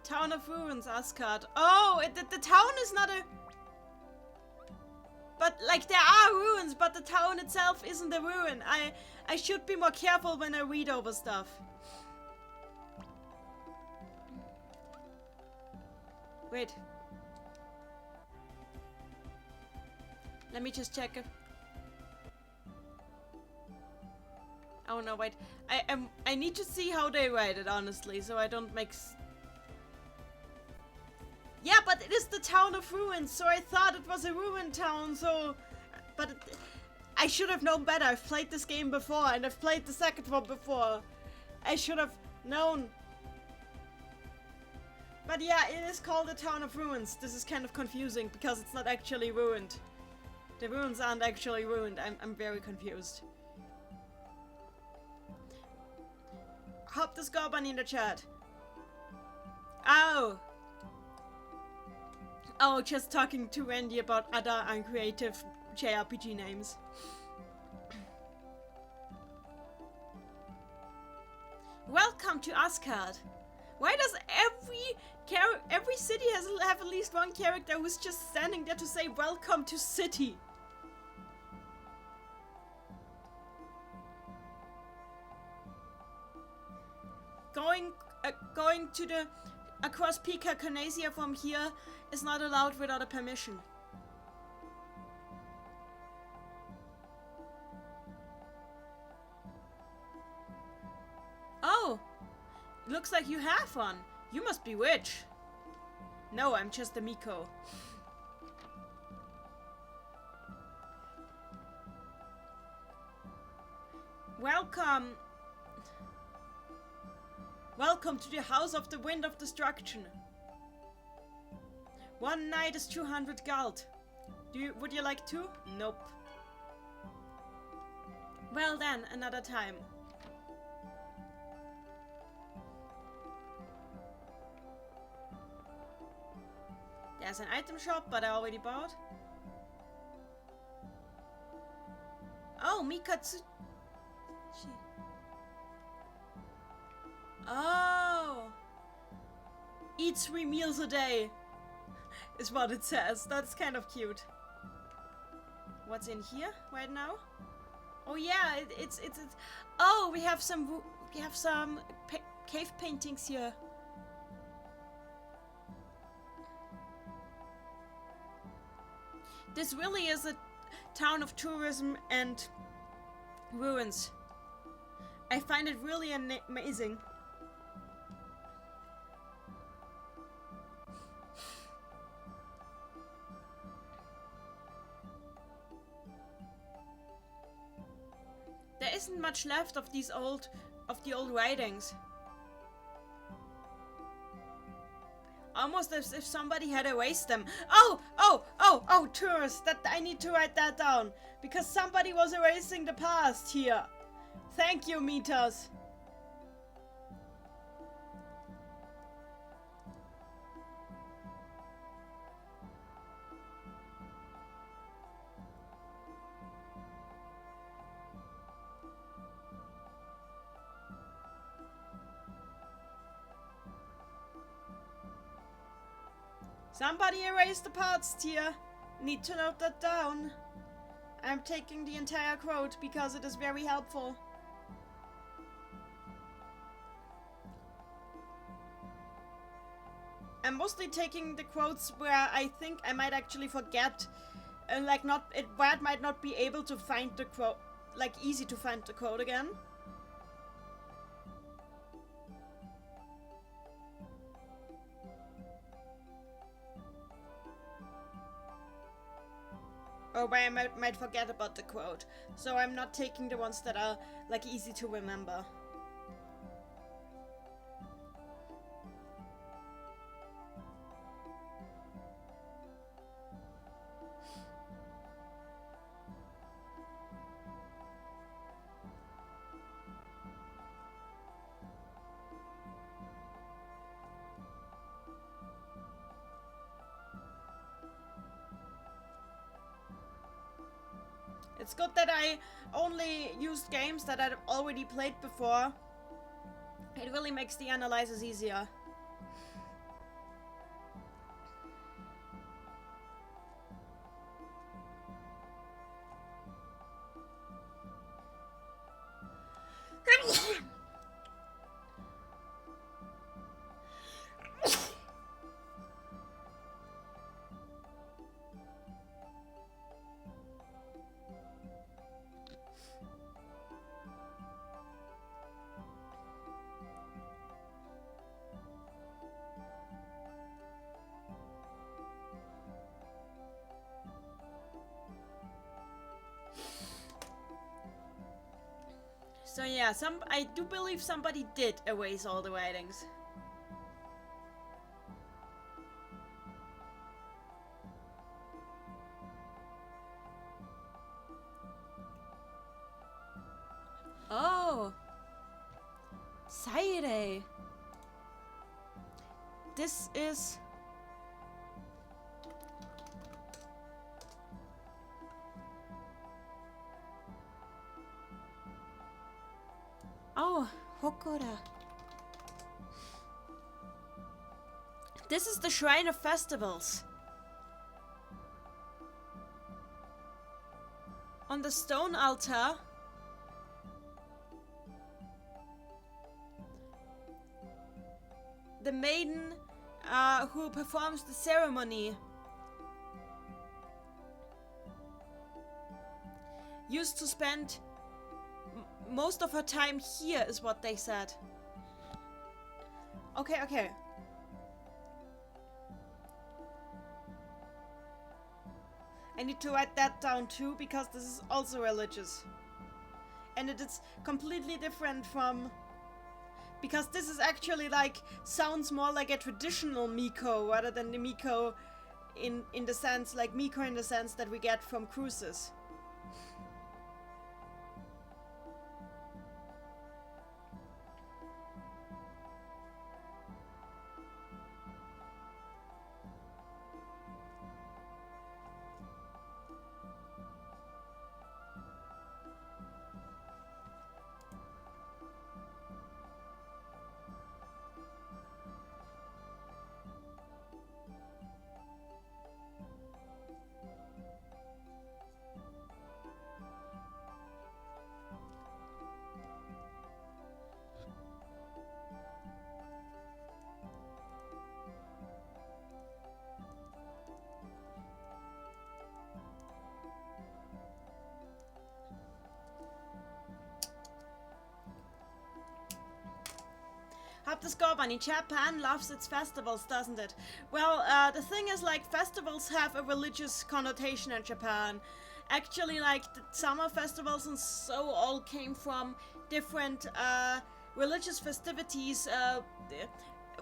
Town of Ruins, Asgard. Oh, the town is not a... But, like, there are ruins, but the town itself isn't a ruin. I should be more careful when I read over stuff. Wait. Let me just check it. Oh no, wait. I need to see how they write it, honestly, so I don't make... Yeah, but it is the town of ruins, so I thought it was a ruined town, so... But I should have known better. I've played this game before, and I've played the second one before. I should have known. But yeah, it is called the town of ruins. This is kind of confusing, because it's not actually ruined. The ruins aren't actually ruined. I'm very confused. Hop the Scorpion in the chat. Oh! Oh, just talking to Randy about other uncreative JRPG names. Welcome to Asgard. Why does every city have at least one character who's just standing there to say welcome to city? Going to the across Pika Canasia from here is not allowed without a permission. Oh, looks like you have one. You must be witch. No, I'm just a Miko. Welcome. Welcome to the House of the Wind of Destruction. One night is 200 gold. Would you like to? Nope. Well then, another time. There's an item shop, but I already bought. Oh, Mikatsu. Oh. Eat 3 meals a day. Is what it says. That's kind of cute. What's in here right now? Oh yeah, it's. Oh, we have some cave paintings here. This really is a town of tourism and ruins. I find it really amazing. There isn't much left of the old writings. Almost as if somebody had erased them. Oh, tourists, that I need to write that down. Because somebody was erasing the past here. Thank you, Meters. Somebody erased the past here. Need to note that down. I'm taking the entire quote because it is very helpful. I'm mostly taking the quotes where I think I might actually forget, like where I might not be able to find the quote, like easy to find the quote again. Or where I might forget about the quote. So I'm not taking the ones that are like easy to remember. It's good that I only used games that I've already played before. It really makes the analysis easier. So yeah, I do believe somebody did erase all the writings. Oh, Saire. This is. Oh, Hokora. This is the Shrine of Festivals. On the stone altar, the maiden who performs the ceremony used to spend most of her time here, is what they said. Okay. I need to write that down too, because this is also religious. and it is completely different from, because this is actually like sounds more like a traditional Miko rather than the Miko in the sense like Miko in the sense that we get from cruises. Hab the score bunny. Japan loves its festivals, doesn't it? Well, the thing is, like, festivals have a religious connotation in Japan. Actually, like, the summer festivals and so all came from different religious festivities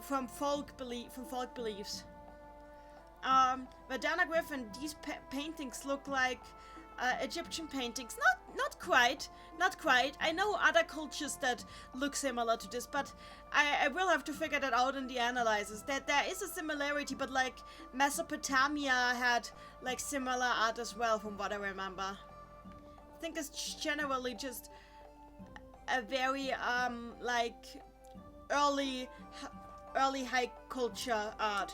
from folk beliefs. Verdana Griffin, these paintings look like Egyptian paintings. Not quite. I know other cultures that look similar to this, but I will have to figure that out in the analysis. That there is a similarity, but like Mesopotamia had like similar art as well, from what I remember. I think it's generally just a very like early high culture art.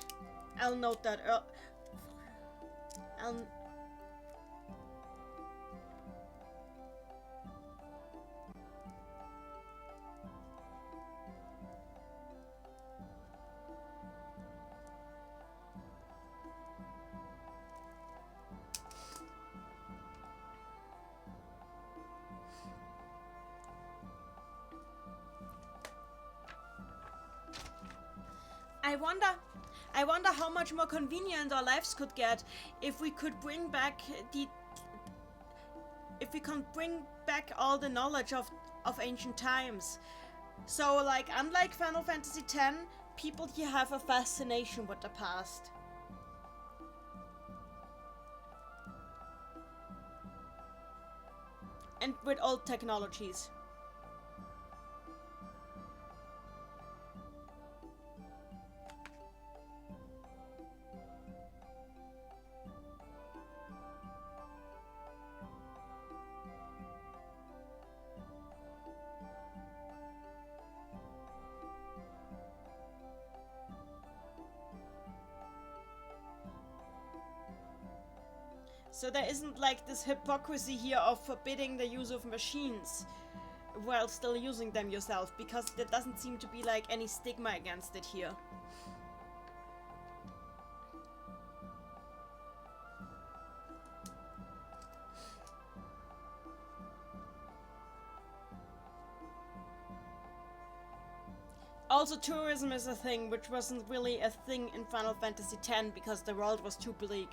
I'll note that. I wonder how much more convenient our lives could get if we could bring back all the knowledge of ancient times. So, like, unlike Final Fantasy X, people here have a fascination with the past. And with old technologies. So there isn't like this hypocrisy here of forbidding the use of machines while still using them yourself, because there doesn't seem to be like any stigma against it here. Also, tourism is a thing, which wasn't really a thing in Final Fantasy X because the world was too bleak.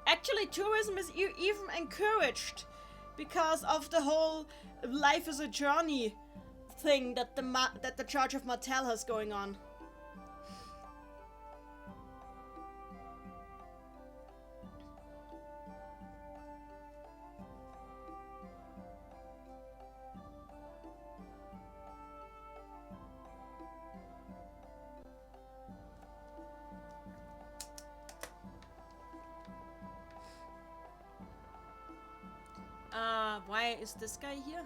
Actually, tourism is even encouraged because of the whole life is a journey thing that the Charge of Martel has going on. Why is this guy here?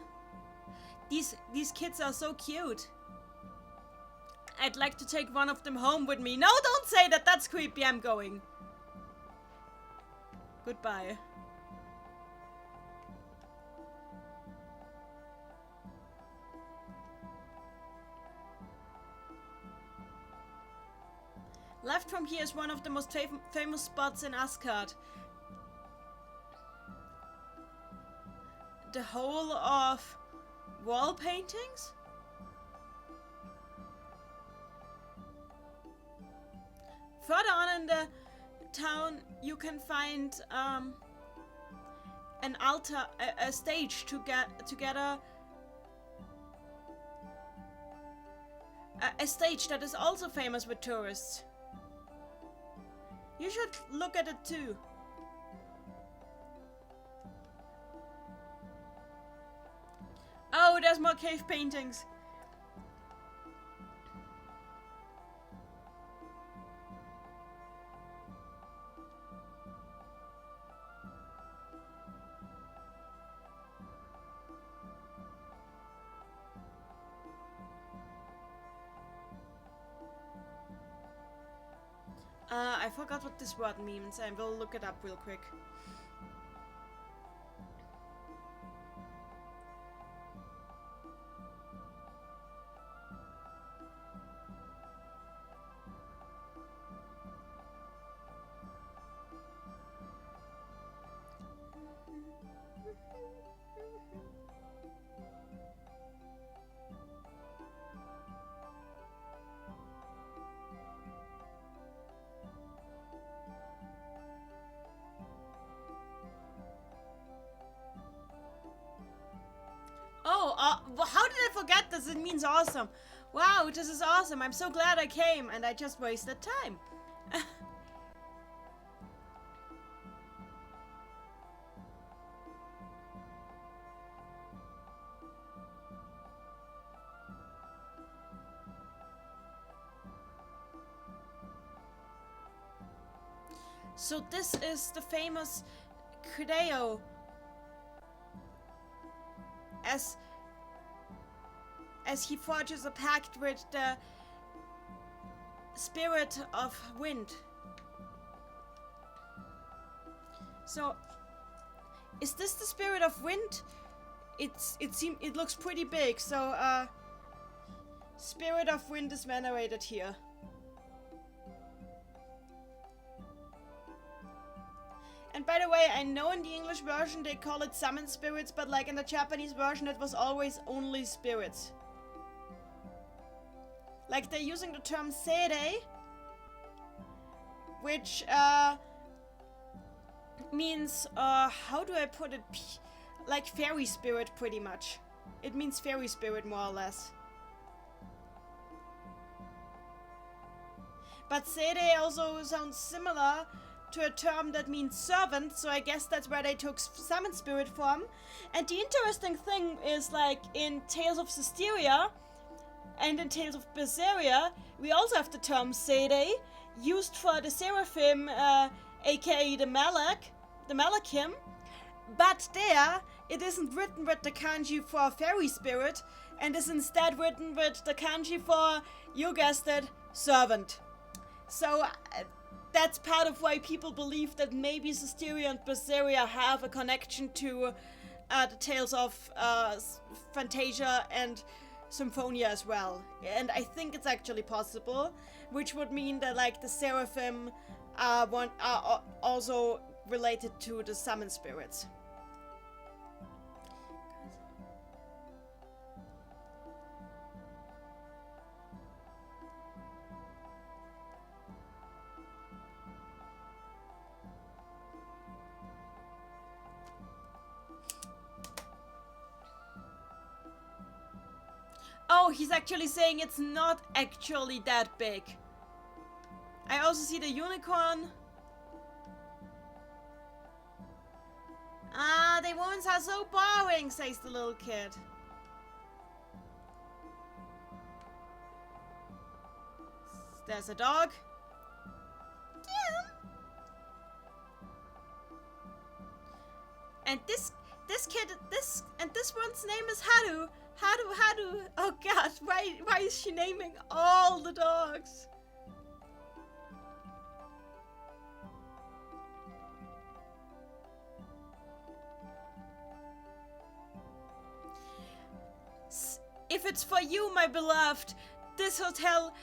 These kids are so cute. I'd like to take one of them home with me. No, don't say that. That's creepy. I'm going. Goodbye. Left from here is one of the most famous spots in Asgard. The whole of wall paintings? further on in the town, you can find an altar, a stage to get together. A stage that is also famous with tourists. You should look at it too. Oh, there's more cave paintings. I forgot what this word means. I will look it up real quick. How did I forget this? It means awesome. Wow, this is awesome. I'm so glad I came and I just wasted time. So this is the famous Creo. As he forges a pact with the spirit of wind. So, is this the spirit of wind? It looks pretty big. So, spirit of wind is venerated here. And by the way, I know in the English version they call it summon spirits, but like in the Japanese version it was always only spirits. Like they're using the term seirei, which means, how do I put it? Like fairy spirit pretty much. It means fairy spirit more or less. But seirei also sounds similar to a term that means servant, so I guess that's where they took summon spirit from. And the interesting thing is, like in Tales of Systeria and in Tales of Berseria, we also have the term seirei, used for the seraphim, aka the Malachim, but there it isn't written with the kanji for fairy spirit, and is instead written with the kanji for, you guessed it, servant. So that's part of why people believe that maybe Systeria and Berseria have a connection to the tales of Fantasia and Symphonia as well. And I think it's actually possible, which would mean that like the seraphim are also related to the summon spirits. Oh, he's actually saying it's not actually that big. I also see the unicorn. Ah, the wounds are so boring, says the little kid. There's a dog. And this one's name is Haru. Haru. Oh god, why is she naming all the dogs? If it's for you, my beloved, this hotel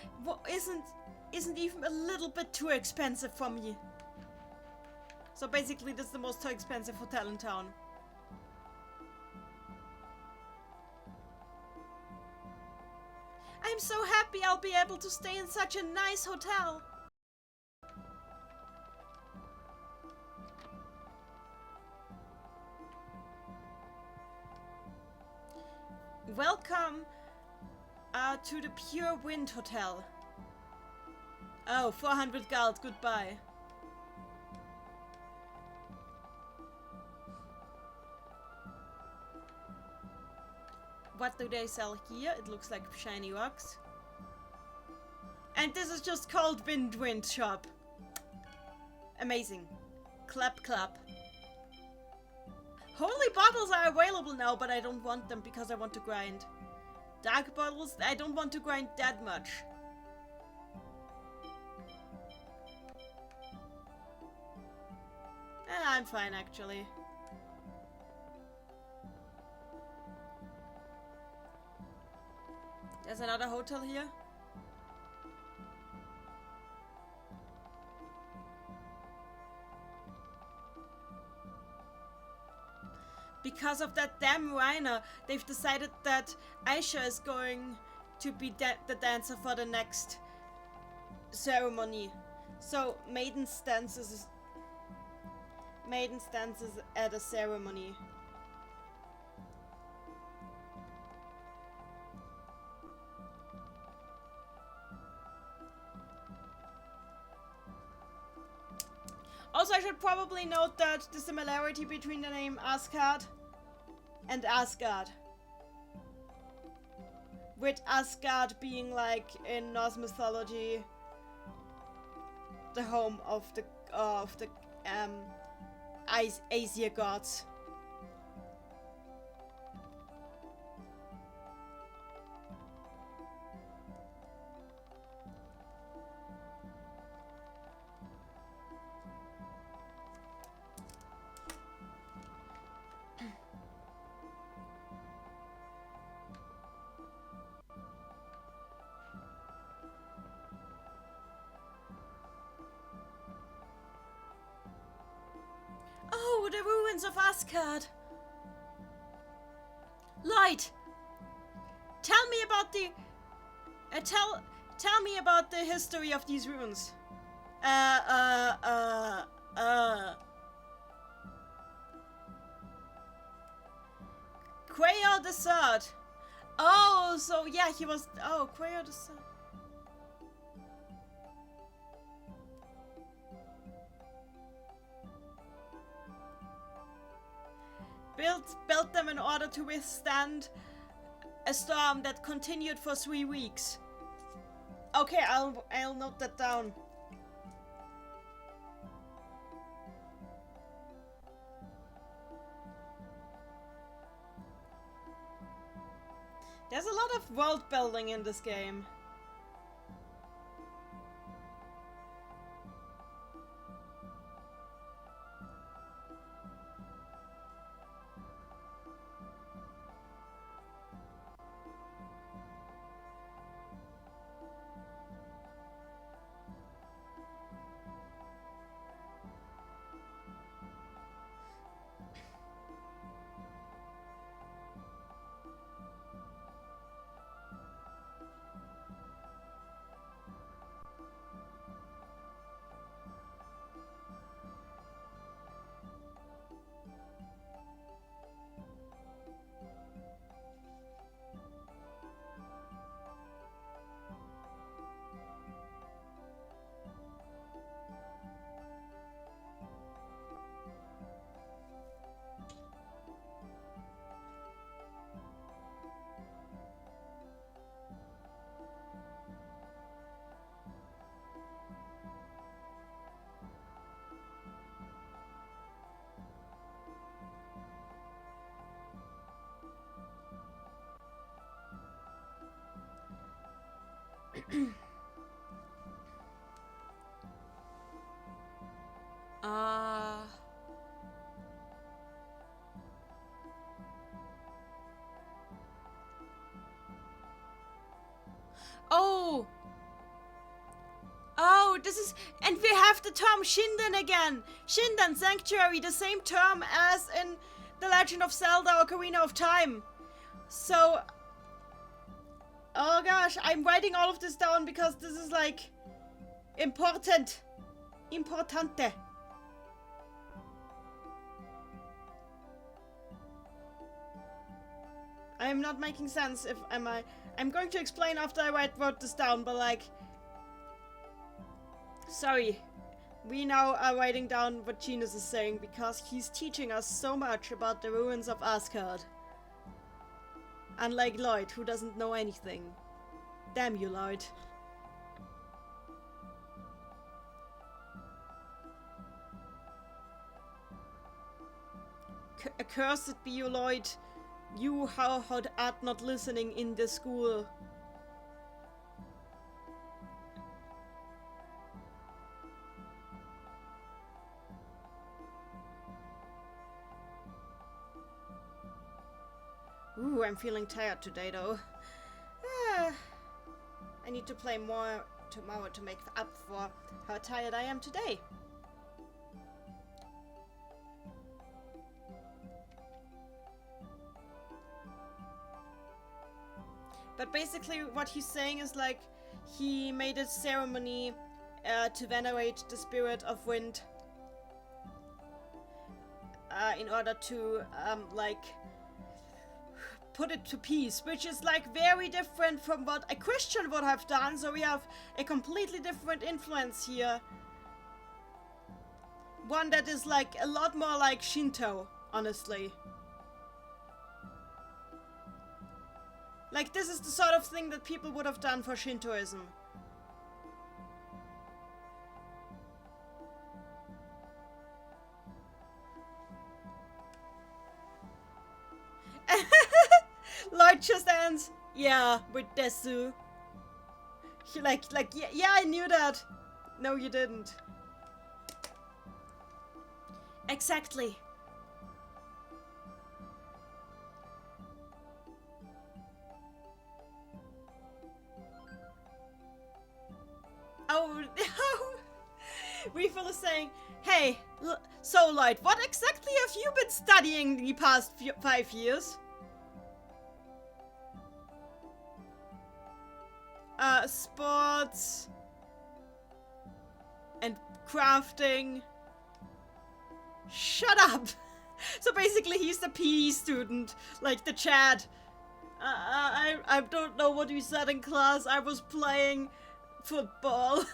isn't even a little bit too expensive for me. So basically, this is the most expensive hotel in town. I'm so happy I'll be able to stay in such a nice hotel. To the Pure Wind Hotel. Oh, 400 gold, goodbye. What do they sell here? It looks like shiny rocks. And this is just called Wind Shop. Amazing. Clap, clap. Holy bottles are available now, but I don't want them because I want to grind. Dark bottles, I don't want to grind that much. I'm fine, actually. There's another hotel here. Because of that damn Reiner, they've decided that Aisha is going to be the dancer for the next ceremony. So Maiden dances at a ceremony. Also, I should probably note that the similarity between the name Asgard and Asgard. With Asgard being, like, in Norse mythology, the home of the Aesir gods. Oh, the ruins of Asgard. Light. Tell me about the tell me about the history of these ruins. Quayo the Third. Oh, so yeah, he was. Oh, Quayo the Third. Built them in order to withstand a storm that continued for 3 weeks. Okay, I'll note that down. There's a lot of world building in this game. Oh! Oh, this is... And we have the term Shinden again! Shinden Sanctuary, the same term as in The Legend of Zelda Ocarina of Time. So... Oh gosh, I'm writing all of this down because this is like... important. Importante. I'm not making sense if I'm going to explain after I wrote this down, but like, sorry. We now are writing down what Genus is saying because he's teaching us so much about the ruins of Asgard. Unlike Lloyd, who doesn't know anything. Damn you, Lloyd. Accursed be you, Lloyd. You how art not listening in the school. Ooh, I'm feeling tired today though. I need to play more tomorrow to make up for how tired I am today. But basically what he's saying is like he made a ceremony to venerate the spirit of wind in order to like put it to peace, which is like very different from what a Christian would have done. So we have a completely different influence here. One that is like a lot more like Shinto, honestly. Like this is the sort of thing that people would have done for Shintoism. Lloyd just ends, yeah, with Desu. Yeah, I knew that. No, you didn't. Exactly. Oh, no. Refill is saying, hey, so Lloyd, what exactly have you been studying the past 5 years? Sports and crafting. Shut up! So basically he's the PE student, like the Chad. I don't know what you said in class. I was playing football.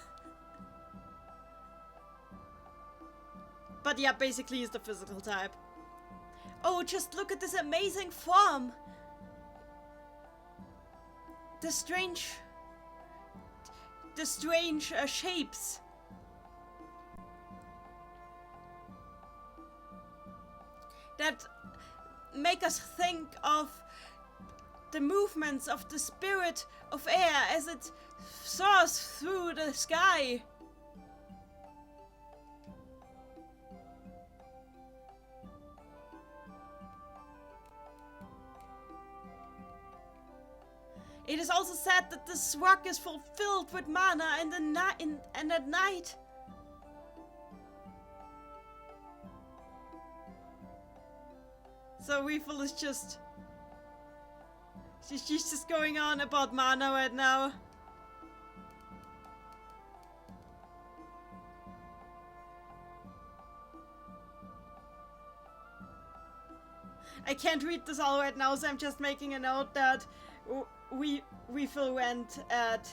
But yeah, basically he's the physical type. Oh, just look at this amazing form. The strange shapes. That make us think of the movements of the spirit of air as it soars through the sky. It is also said that this rock is fulfilled with mana and at night. So Refill is just... She's just going on about mana right now. I can't read this all right now, so I'm just making a note that Refill went at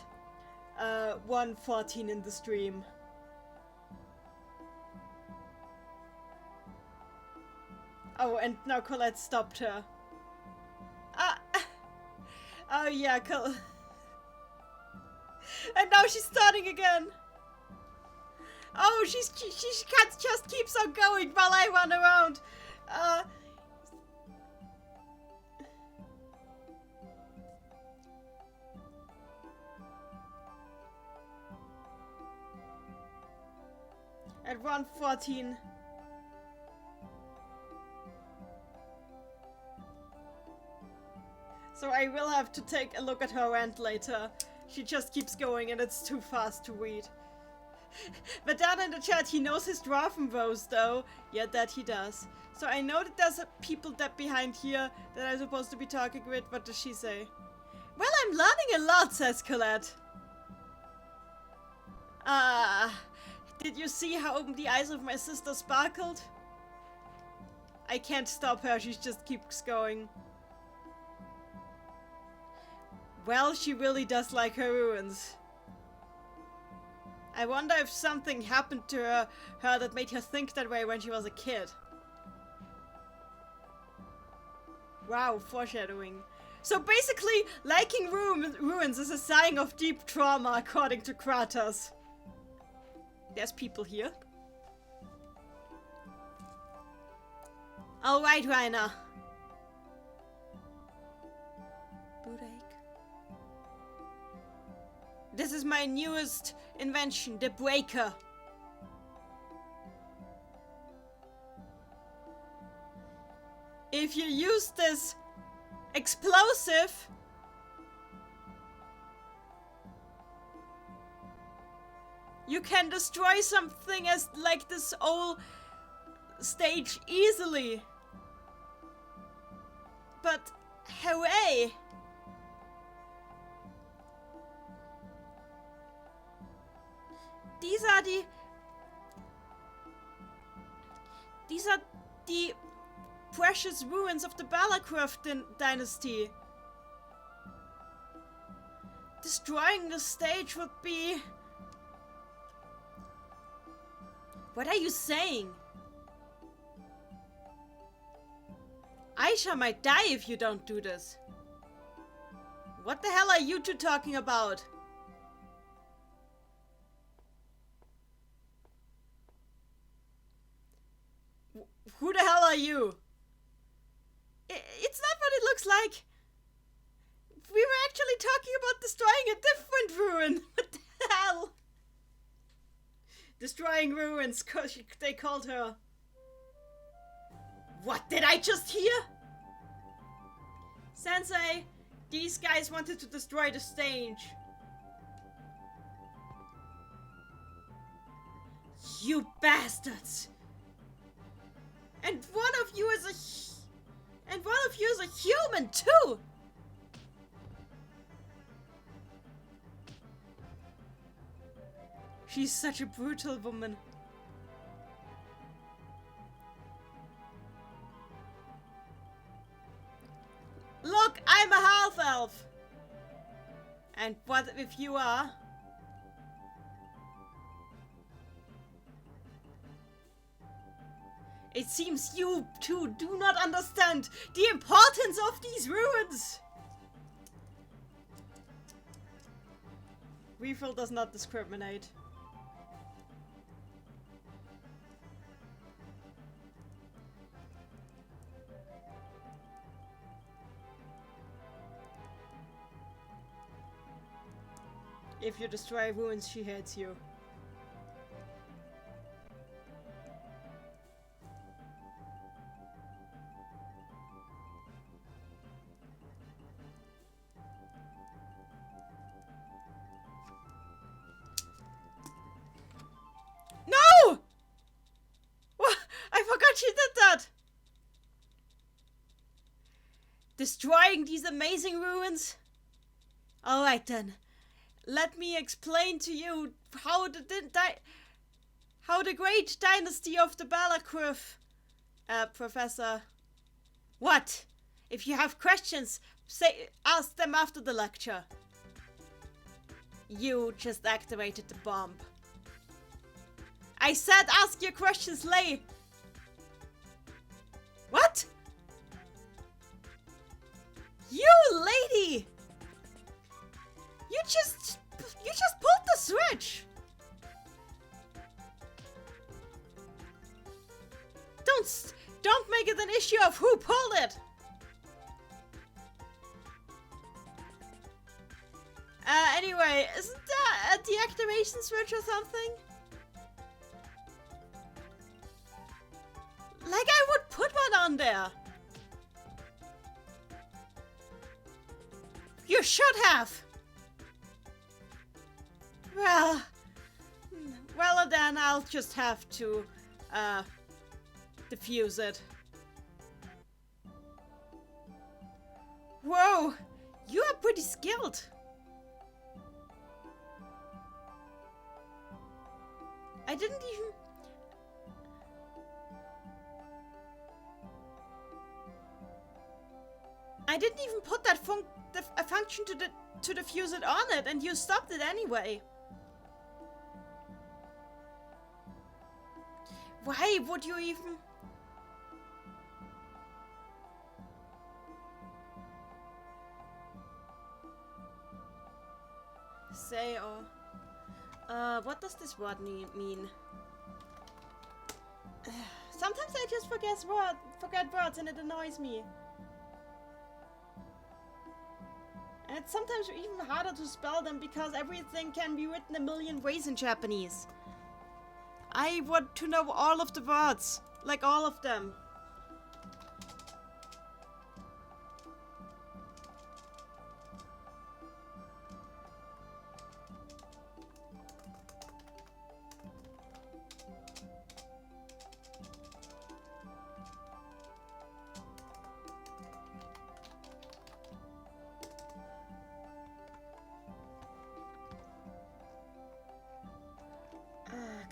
1:14 in the stream. Oh, and now Colette stopped her. Oh yeah, and now she's starting again. Oh, she just keeps on going while I run around. At 1:14. So I will have to take a look at her rant later. She just keeps going and it's too fast to read. But down in the chat, he knows his Drafen woes though. Yeah, that he does. So I know that there's people that behind here that I'm supposed to be talking with. What does she say? Well, I'm learning a lot, says Colette. Did you see how the eyes of my sister sparkled? I can't stop her, she just keeps going. Well, she really does like her ruins. I wonder if something happened to her that made her think that way when she was a kid. Wow, foreshadowing. So basically, liking ruins is a sign of deep trauma, according to Kratos. There's people here. Alright, Rainer. Bootache. This is my newest invention, the breaker. If you use this explosive, you can destroy something as like this whole stage easily. But hooray! These are the precious ruins of the Balacroft dynasty. Destroying the stage would be... What are you saying? Aisha might die if you don't do this. What the hell are you two talking about? Who the hell are you? It's not what it looks like. We were actually talking about destroying a different ruin. What the hell? Destroying ruins, they called her. What did I just hear? Sensei, these guys wanted to destroy the stage. You bastards! And one of you is a human too. She's such a brutal woman. Look, I'm a half-elf. And what if you are? It seems you two do not understand the importance of these ruins. Refill does not discriminate. If you destroy ruins, she hates you. No! What? I forgot she did that! Destroying these amazing ruins? Alright then. Let me explain to you how the great dynasty of the Balacroft, Professor. What? If you have questions, ask them after the lecture. You just activated the bomb. I said ask your questions late. What? You lady! You just pulled the switch. Don't make it an issue of who pulled it. Anyway, isn't that a deactivation switch or something? Like I would put one on there. You should have. Well then I'll just have to, defuse it. Whoa! You are pretty skilled. I didn't even put that function to the to defuse it on it, and you stopped it anyway. Why would you even... Say or... what does this word mean? Sometimes I just forget words and it annoys me. And it's sometimes even harder to spell them because everything can be written a million ways in Japanese. I want to know all of the words, like all of them.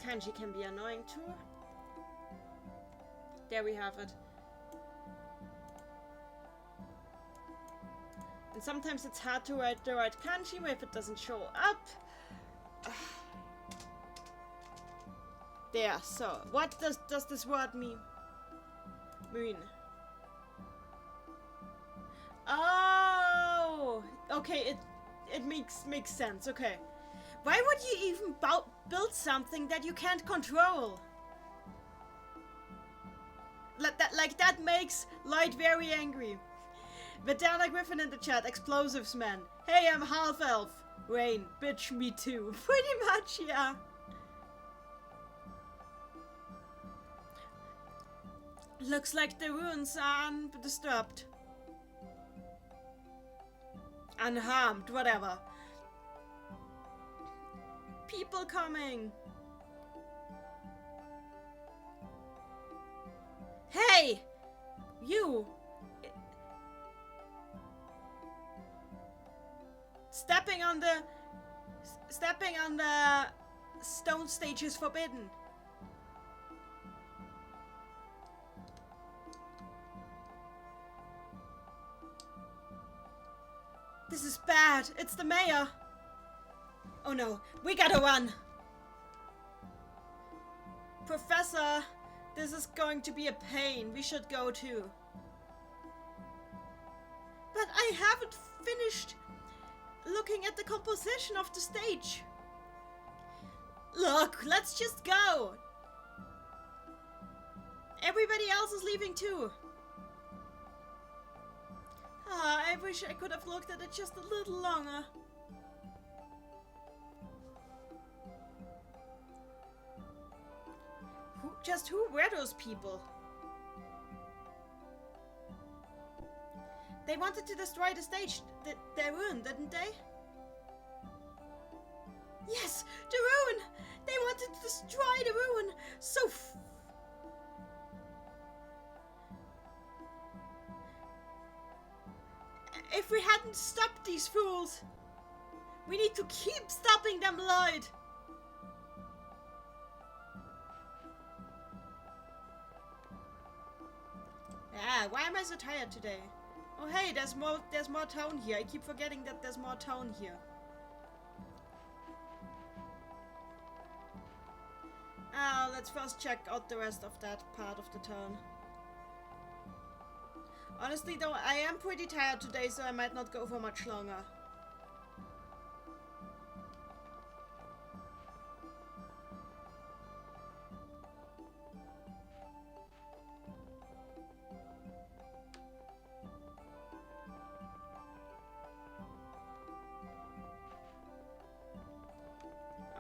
Kanji can be annoying too. There we have it. And sometimes it's hard to write the right kanji if it doesn't show up. There, so what does this word mean? Oh, okay, it makes sense. Okay. Why would you even build something that you can't control? That makes Light very angry. Vedana Griffin in the chat, explosives man. Hey, I'm half elf. Rain, bitch, me too. Pretty much, yeah. Looks like the ruins are undisturbed. Unharmed, whatever. People coming. Hey! You! Stepping on the stone stage is forbidden. This is bad. It's the mayor. Oh no, we gotta run. Professor, this is going to be a pain. We should go too. But I haven't finished looking at the composition of the stage. Look, let's just go. Everybody else is leaving too. Ah, I wish I could have looked at it just a little longer. Who were those people? They wanted to destroy the stage, the ruin, didn't they? Yes, the ruin! They wanted to destroy the ruin! So if we hadn't stopped these fools, we need to keep stopping them, Lloyd! Ah, why am I so tired today? Oh hey, there's more town here. I keep forgetting that there's more town here. Let's first check out the rest of that part of the town. Honestly though, I am pretty tired today, so I might not go for much longer.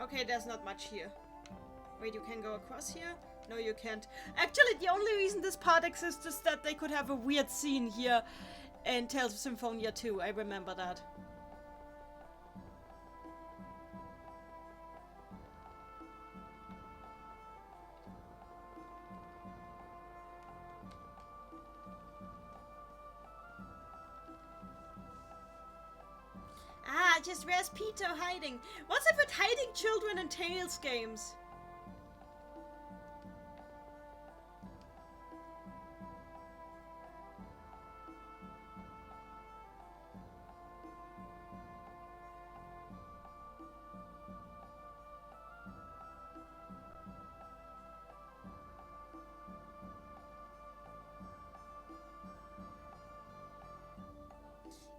Okay, there's not much here. Wait, you can go across here? No, you can't. Actually, the only reason this part exists is that they could have a weird scene here in Tales of Symphonia 2. I remember that. Ah, just where's Peter hiding? What's up with hiding children in Tales games?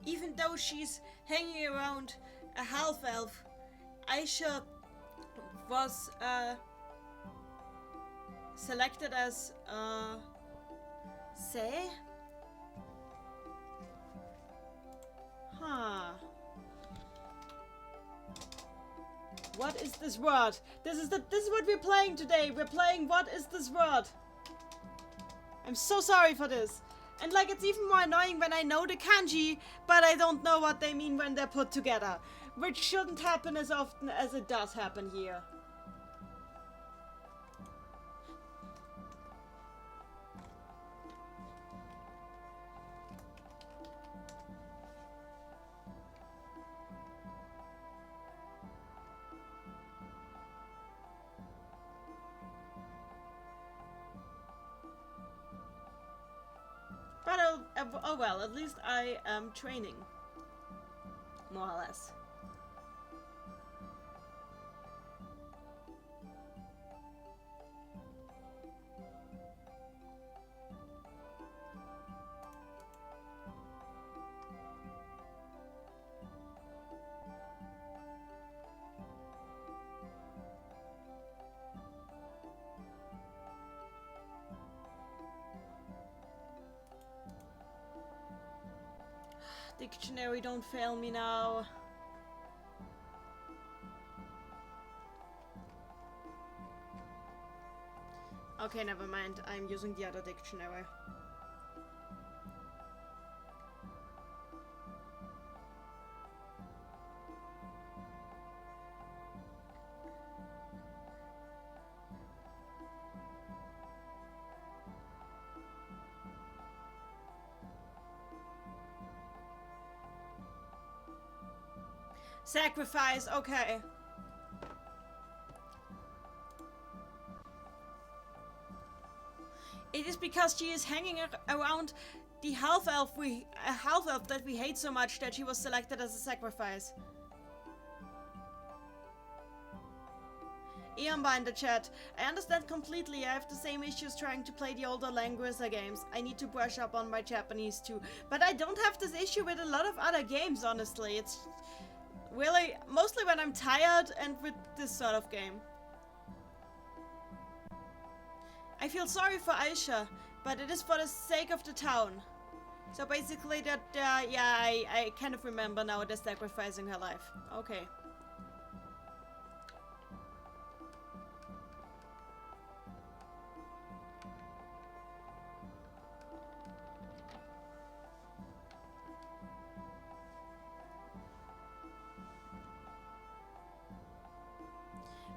even though she's hanging around a half-elf, Aisha was selected as say? Huh. What is this word? This is what we're playing today. We're playing What is this word? I'm so sorry for this. And like, it's even more annoying when I know the kanji, but I don't know what they mean when they're put together. Which shouldn't happen as often as it does happen here. But oh well, at least I am training. More or less. Dictionary, don't fail me now. Okay, never mind. I'm using the other dictionary. Sacrifice, okay. It is because she is hanging around the half-elf that we hate so much that she was selected as a sacrifice. Iamba in the chat. I understand completely. I have the same issues trying to play the older Languisa games. I need to brush up on my Japanese too. But I don't have this issue with a lot of other games, honestly. It's really mostly when I'm tired and with this sort of game. I feel sorry for Aisha, but it is for the sake of the town. So basically that, yeah, I kind of remember now they're sacrificing her life. Okay.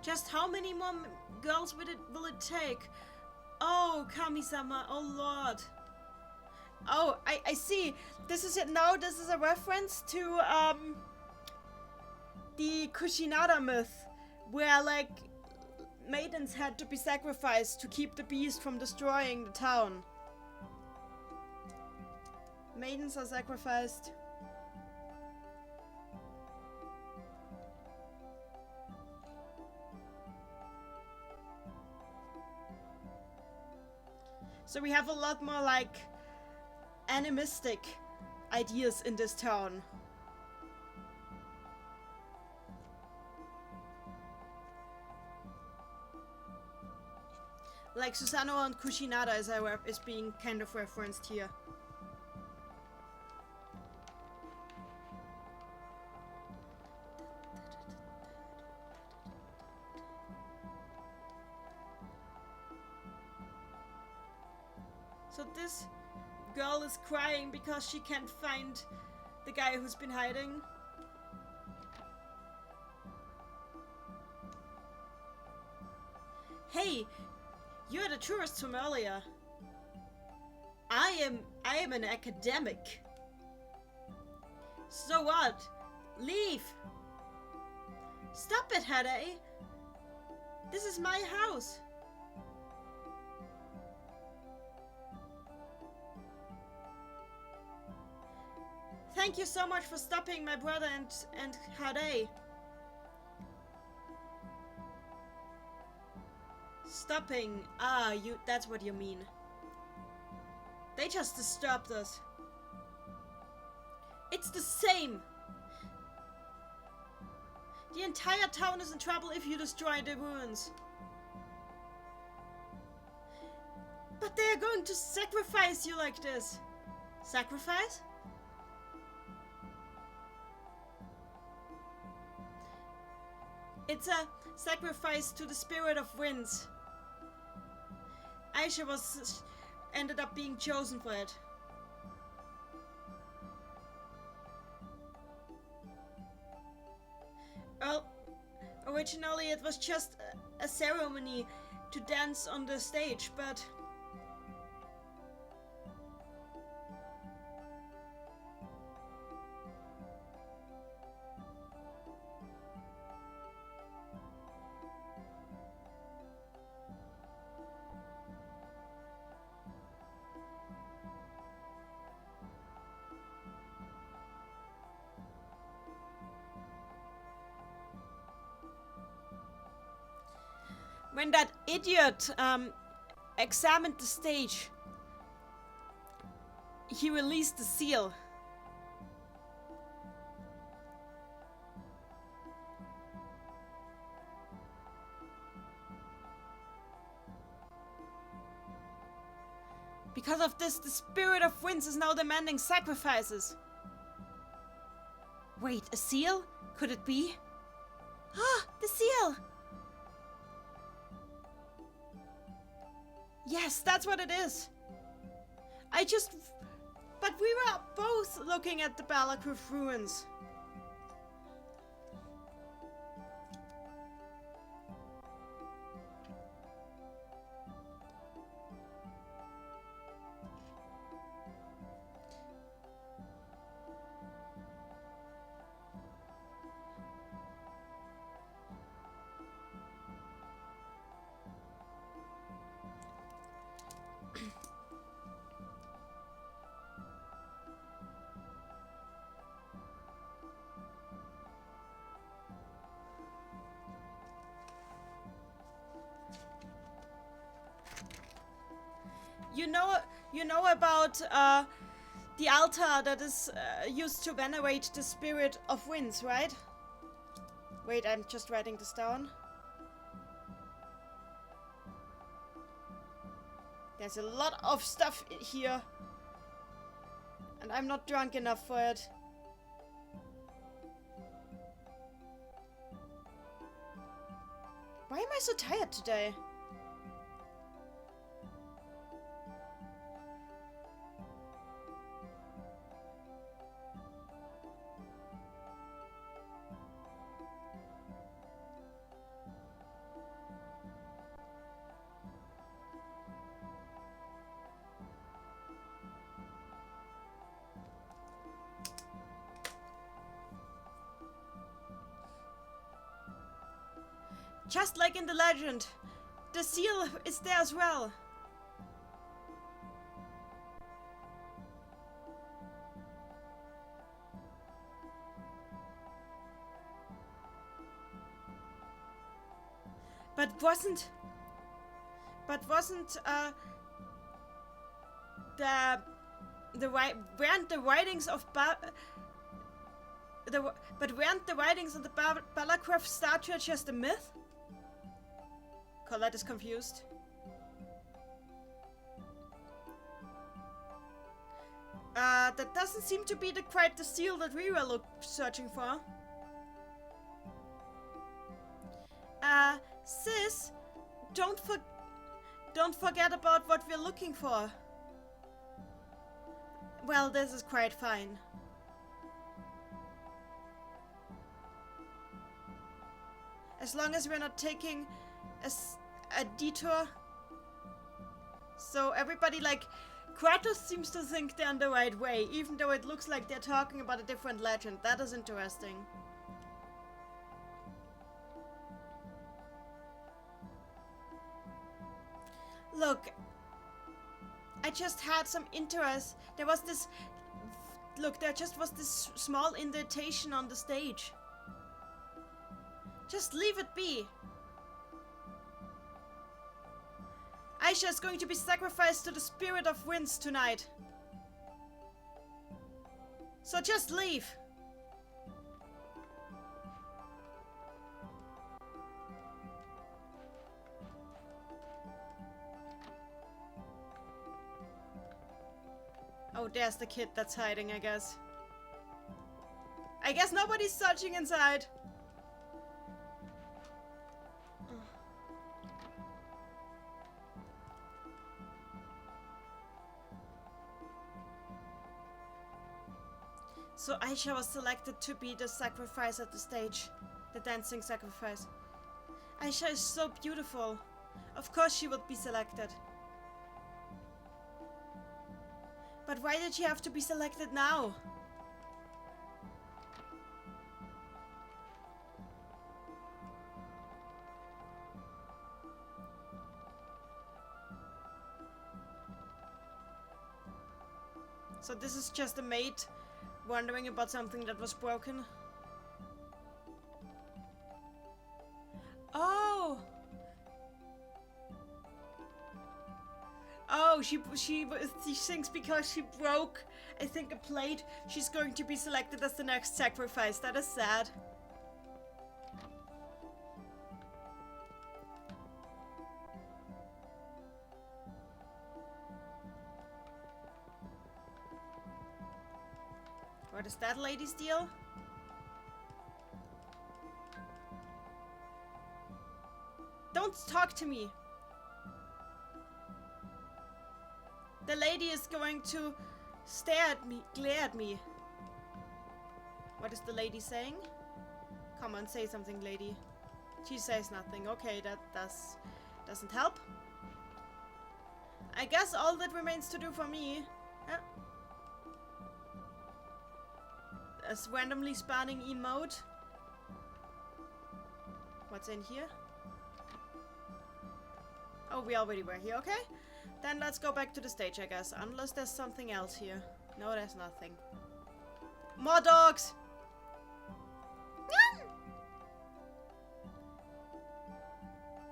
Just how many more girls will it take? Oh, Kami-sama, oh lord. Oh, I see. This is it now. This is a reference to the Kushinada myth, where like maidens had to be sacrificed to keep the beast from destroying the town. Maidens are sacrificed. So we have a lot more like animistic ideas in this town. Like Susanoo and Kushinada is being kind of referenced here. So this girl is crying because she can't find the guy who's been hiding. Hey, you're the tourist from earlier. I am an academic. So what? Leave. Stop it, Hade. This is my house. Thank you so much for stopping my brother and Hade. Stopping. Ah, that's what you mean. They just disturbed us. It's the same. The entire town is in trouble if you destroy the ruins. But they are going to sacrifice you like this. Sacrifice? It's a sacrifice to the spirit of winds. Aisha ended up being chosen for it. Well, originally it was just a ceremony to dance on the stage, but when that idiot examined the stage, he released the seal. Because of this, the spirit of winds is now demanding sacrifices. Wait, a seal? Could it be? Ah, the seal! Yes, that's what it is. But we were both looking at the Balakruth ruins. You know about the altar that is used to venerate the spirit of winds, right? Wait, I'm just writing this down. There's a lot of stuff here, and I'm not drunk enough for it. Why am I so tired today? Just like in the legend, the seal is there as well. But wasn't weren't the writings of weren't the writings on the Balakruth statue just a myth? Colette is confused. That doesn't seem to be quite the seal that we were searching for. Sis, don't forget about what we're looking for. Well, this is quite fine. As long as we're not taking a detour. So everybody, like, Kratos seems to think they're on the right way, even though it looks like they're talking about a different legend. That is interesting. Look, I just had some interest. There was this... Look, there just was this small indentation on the stage. Just leave it be. Aisha is going to be sacrificed to the spirit of winds tonight. So just leave. Oh, there's the kid that's hiding, I guess. I guess nobody's searching inside. So Aisha was selected to be the sacrifice at the stage. The dancing sacrifice. Aisha is so beautiful. Of course she would be selected. But why did she have to be selected now? So this is just a maid wondering about something that was broken. Oh! Oh, she thinks because she broke, I think, a plate, she's going to be selected as the next sacrifice. That is sad. What is that lady's deal? Don't talk to me. The lady is going to stare at me, glare at me. What is the lady saying? Come on, say something, lady. She says nothing. Okay, that doesn't help. I guess all that remains to do for me is randomly spawning emote. What's in here? Oh, we already were here. Okay. Then let's go back to the stage, I guess. Unless there's something else here. No, there's nothing. More dogs!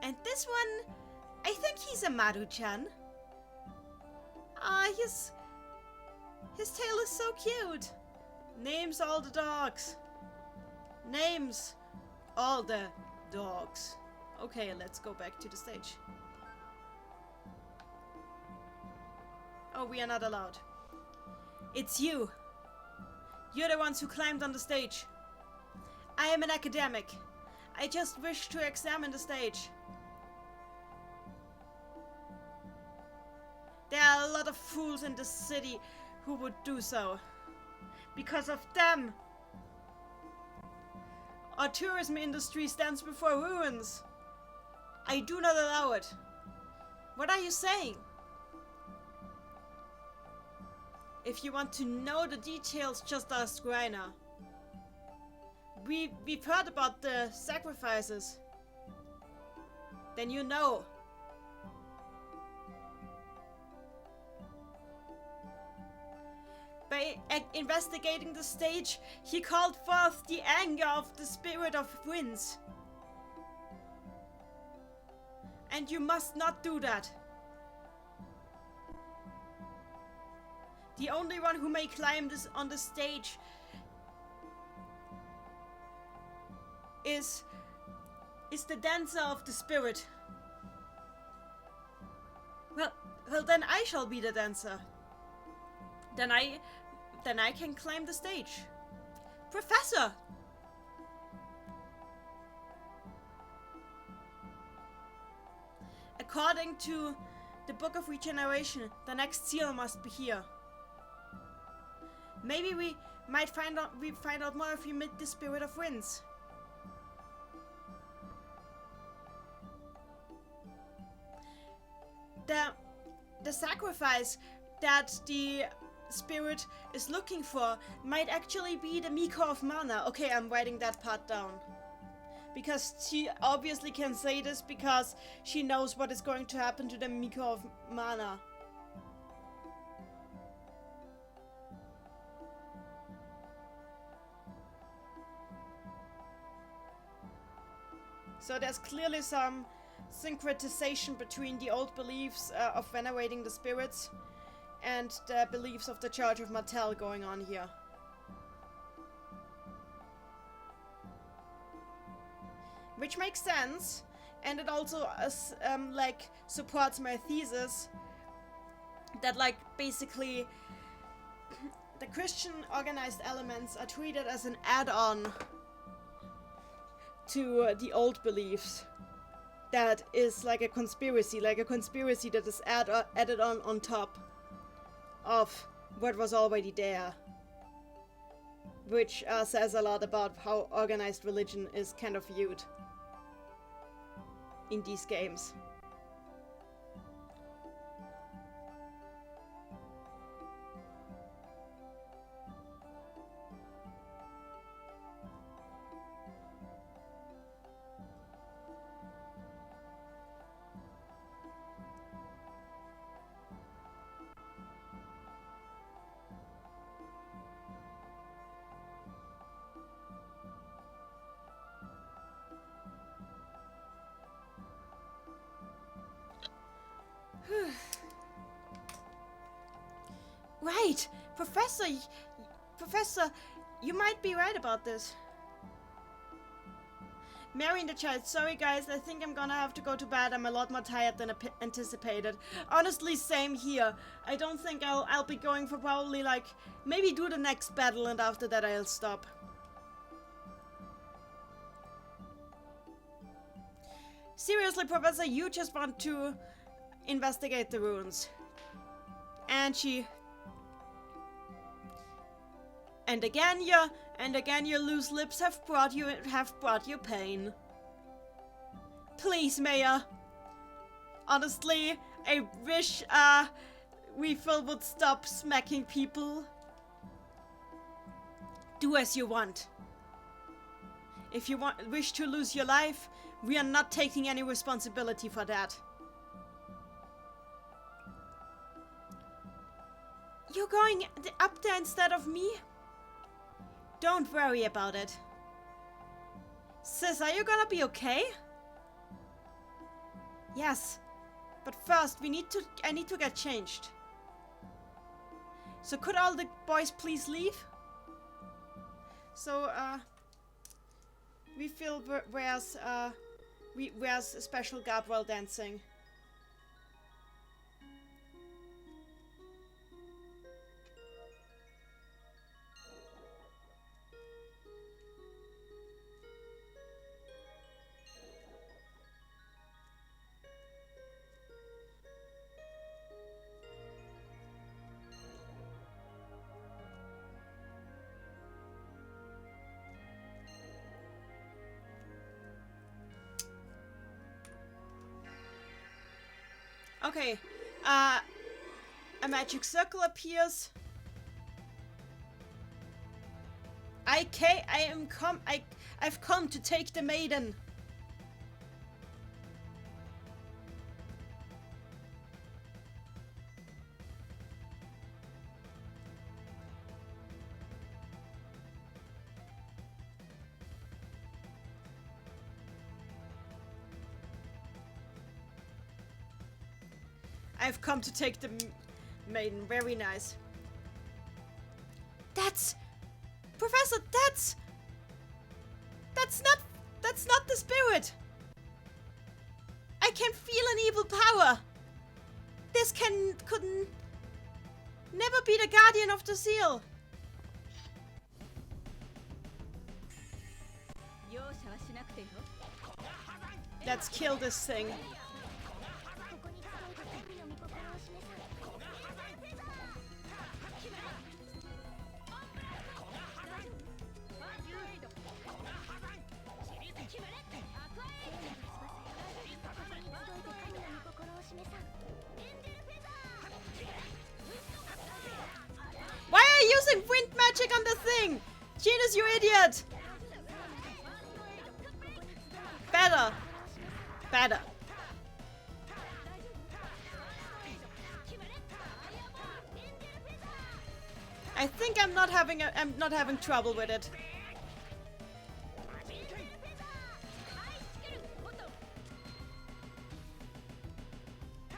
And this one, I think he's a Maru-chan. Ah, his tail is so cute. Names all the dogs. Names all the dogs. Okay, let's go back to the stage. Oh, we are not allowed. It's you. You're the ones who climbed on the stage. I am an academic. I just wish to examine the stage. There are a lot of fools in this city who would do so. Because of them, our tourism industry stands before ruins. I do not allow it. What are you saying? If you want to know the details, just ask Rainer. We've heard about the sacrifices. Then you know. By investigating the stage, he called forth the anger of the spirit of winds. And you must not do that. The only one who may climb this on the stage is the dancer of the spirit. Well, then I shall be the dancer. Then I can climb the stage. Professor! According to the Book of Regeneration, the next seal must be here. Maybe we find out more if we meet the Spirit of Winds. The sacrifice that the spirit is looking for might actually be the Miko of Mana. Okay, I'm writing that part down. Because she obviously can say this because she knows what is going to happen to the Miko of Mana. So there's clearly some syncretization between the old beliefs of venerating the spirits and the beliefs of the Church of Martel going on here. which makes sense, and it also like supports my thesis that like basically the Christian organized elements are treated as an add-on to the old beliefs. That is like a conspiracy that is added on top of what was already there. Which says a lot about how organized religion is kind of viewed in these games. Right! Professor, you might be right about this. Mary in the chat, sorry guys, I think I'm gonna have to go to bed. I'm a lot more tired than anticipated. Honestly, same here. I don't think I'll be going for probably like, maybe do the next battle and after that I'll stop. Seriously, Professor, you just want to investigate the ruins. And again your loose lips have brought you pain. Please, Mayor. Honestly, I wish Refill would stop smacking people. Do as you want. If you wish to lose your life, we are not taking any responsibility for that. You're going up there instead of me? Don't worry about it. Sis, are you gonna be okay? Yes, but first I need to get changed. So could all the boys please leave? So, Refill wears special garb while dancing. Okay, a magic circle appears. I've come to take the maiden. I've come to take the maiden. Very nice. Professor, that's not the spirit. I can feel an evil power. This could never be the guardian of the seal. Let's kill this thing. Why are you using wind magic on the thing? Genus, you idiot! Better. Better. I think I'm not having trouble with it.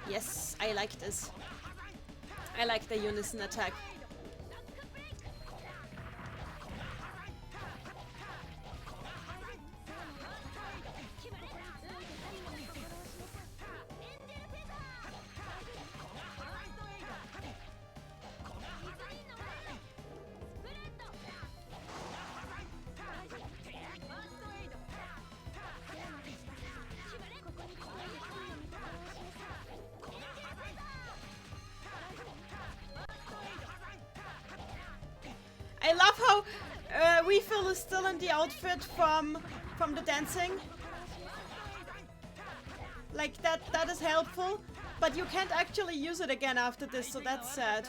Yes, I like this. I like the unison attack. love how Refill is still in the outfit from the dancing. Like that is helpful, but you can't actually use it again after this, so that's sad.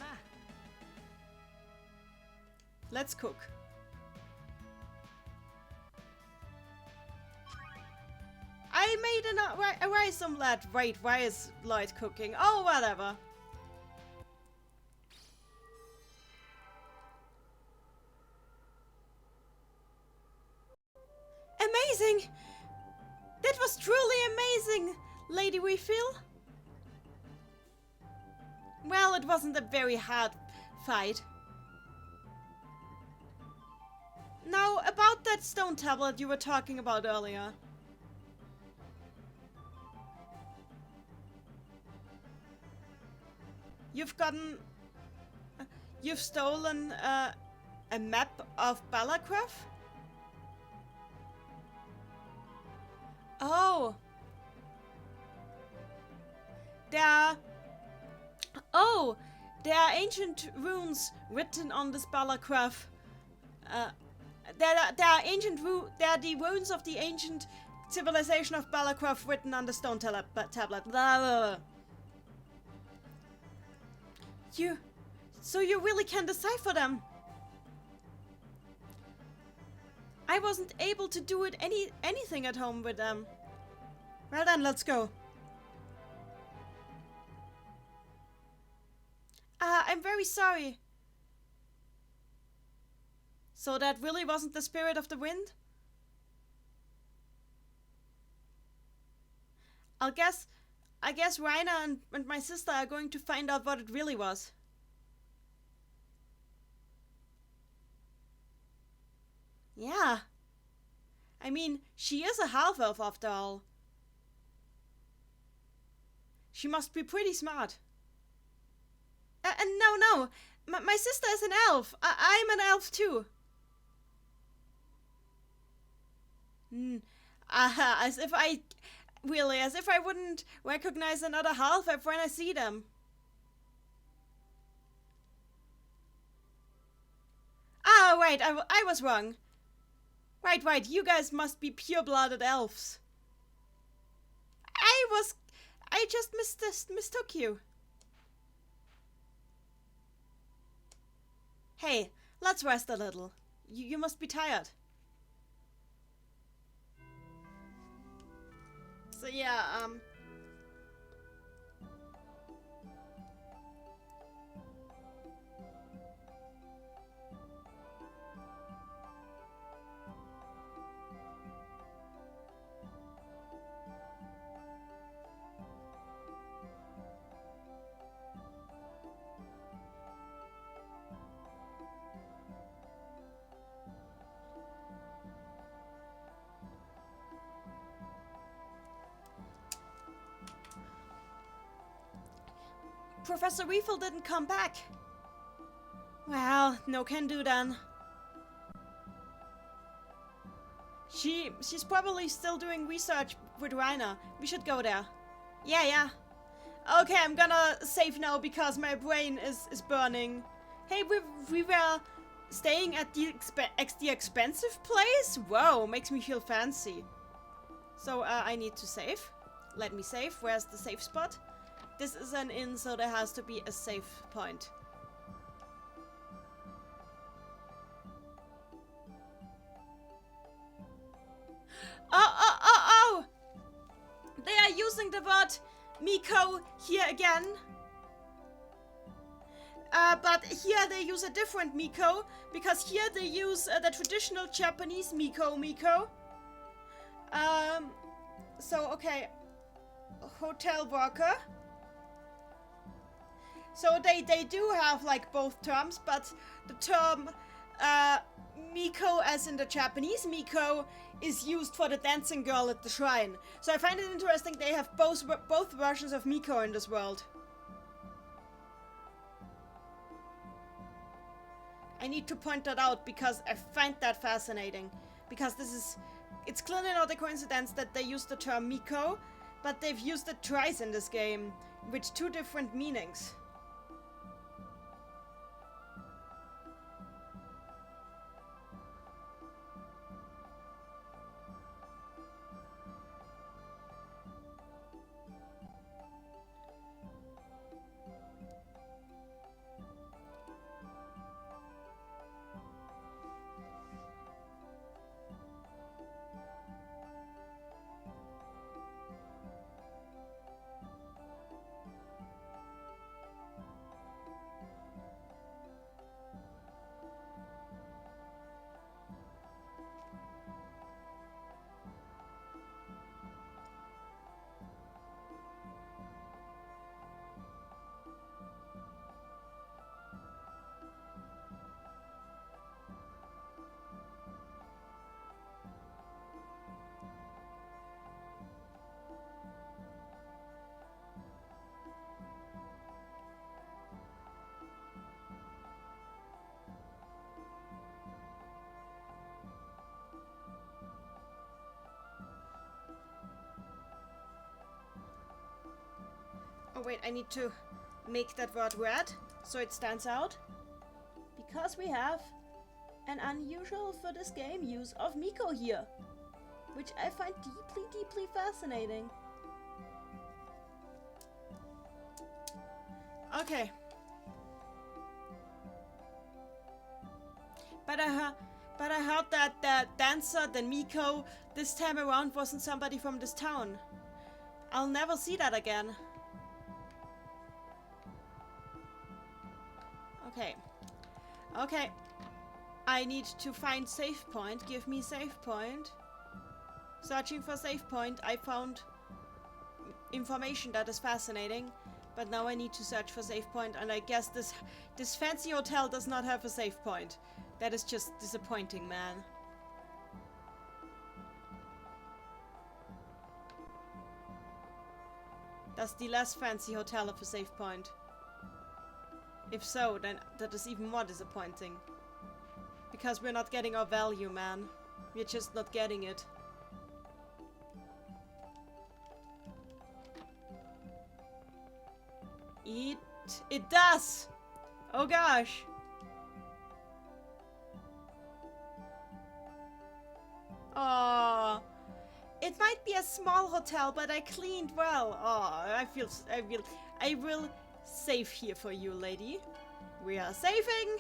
Let's cook. I made a rice omelette. Wait, why is Lloyd cooking? Oh, whatever. Amazing! That was truly amazing, Lady Refill. Well, it wasn't a very hard fight. Now, about that stone tablet you were talking about earlier. You've stolen a map of Balacraft? Oh. There are ancient runes written on this Balacraft. There are the runes of the ancient civilization of Balacraft written on the stone tablet. Blah, blah, blah. So you really can decipher them? I wasn't able to do anything at home with them. Well then, let's go. I'm very sorry. So that really wasn't the spirit of the wind? I guess Raina and my sister are going to find out what it really was. Yeah. I mean, she is a half-elf after all. She must be pretty smart. No. My sister is an elf. I'm an elf too. As if I wouldn't recognize another half-elf when I see them. Ah, wait, I was wrong. Right, you guys must be pure-blooded elves. I just mistook you. Hey, let's rest a little. You must be tired. So yeah, Professor Refill didn't come back. Well, no can do then. She's probably still doing research with Raina. We should go there. Yeah. Okay, I'm gonna save now because my brain is burning. Hey, we were staying at the expensive place? Whoa, makes me feel fancy. So, I need to save. Let me save. Where's the safe spot? This is an inn, so there has to be a safe point. Oh! They are using the word Miko here again. But here they use a different Miko, because here they use the traditional Japanese Miko. So, okay. Hotel worker. So they do have like both terms, but the term Miko, as in the Japanese Miko, is used for the dancing girl at the shrine. So I find it interesting they have both versions of Miko in this world. I need to point that out because I find that fascinating. Because it's clearly not a coincidence that they use the term Miko, but they've used it twice in this game, with two different meanings. wait, I need to make that word red so it stands out. Because we have an unusual for this game use of Miko here, which I find deeply, deeply fascinating. Okay. But I heard that the dancer, the Miko, this time around wasn't somebody from this town. I'll never see that again. Okay. Okay. I need to find save point. Give me save point. Searching for save point, I found information that is fascinating. But now I need to search for save point, and I guess this fancy hotel does not have a save point. That is just disappointing, man. Does the less fancy hotel have a save point? If so, then that is even more disappointing. Because we're not getting our value, man. We're just not getting it. It does! Oh gosh! Oh, it might be a small hotel, but I cleaned well. Oh, I will save here for you, lady. We are saving.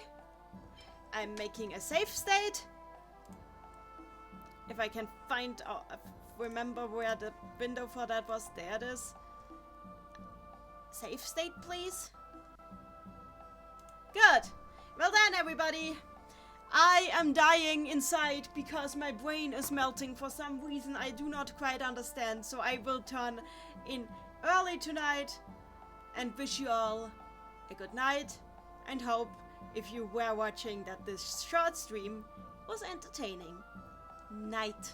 I'm making a save state. If I can find, remember where the window for that was. There it is. Save state, please. Good. Well done, everybody. I am dying inside because my brain is melting for some reason I do not quite understand. So I will turn in early tonight and wish you all a good night, and hope if you were watching that this short stream was entertaining. Night.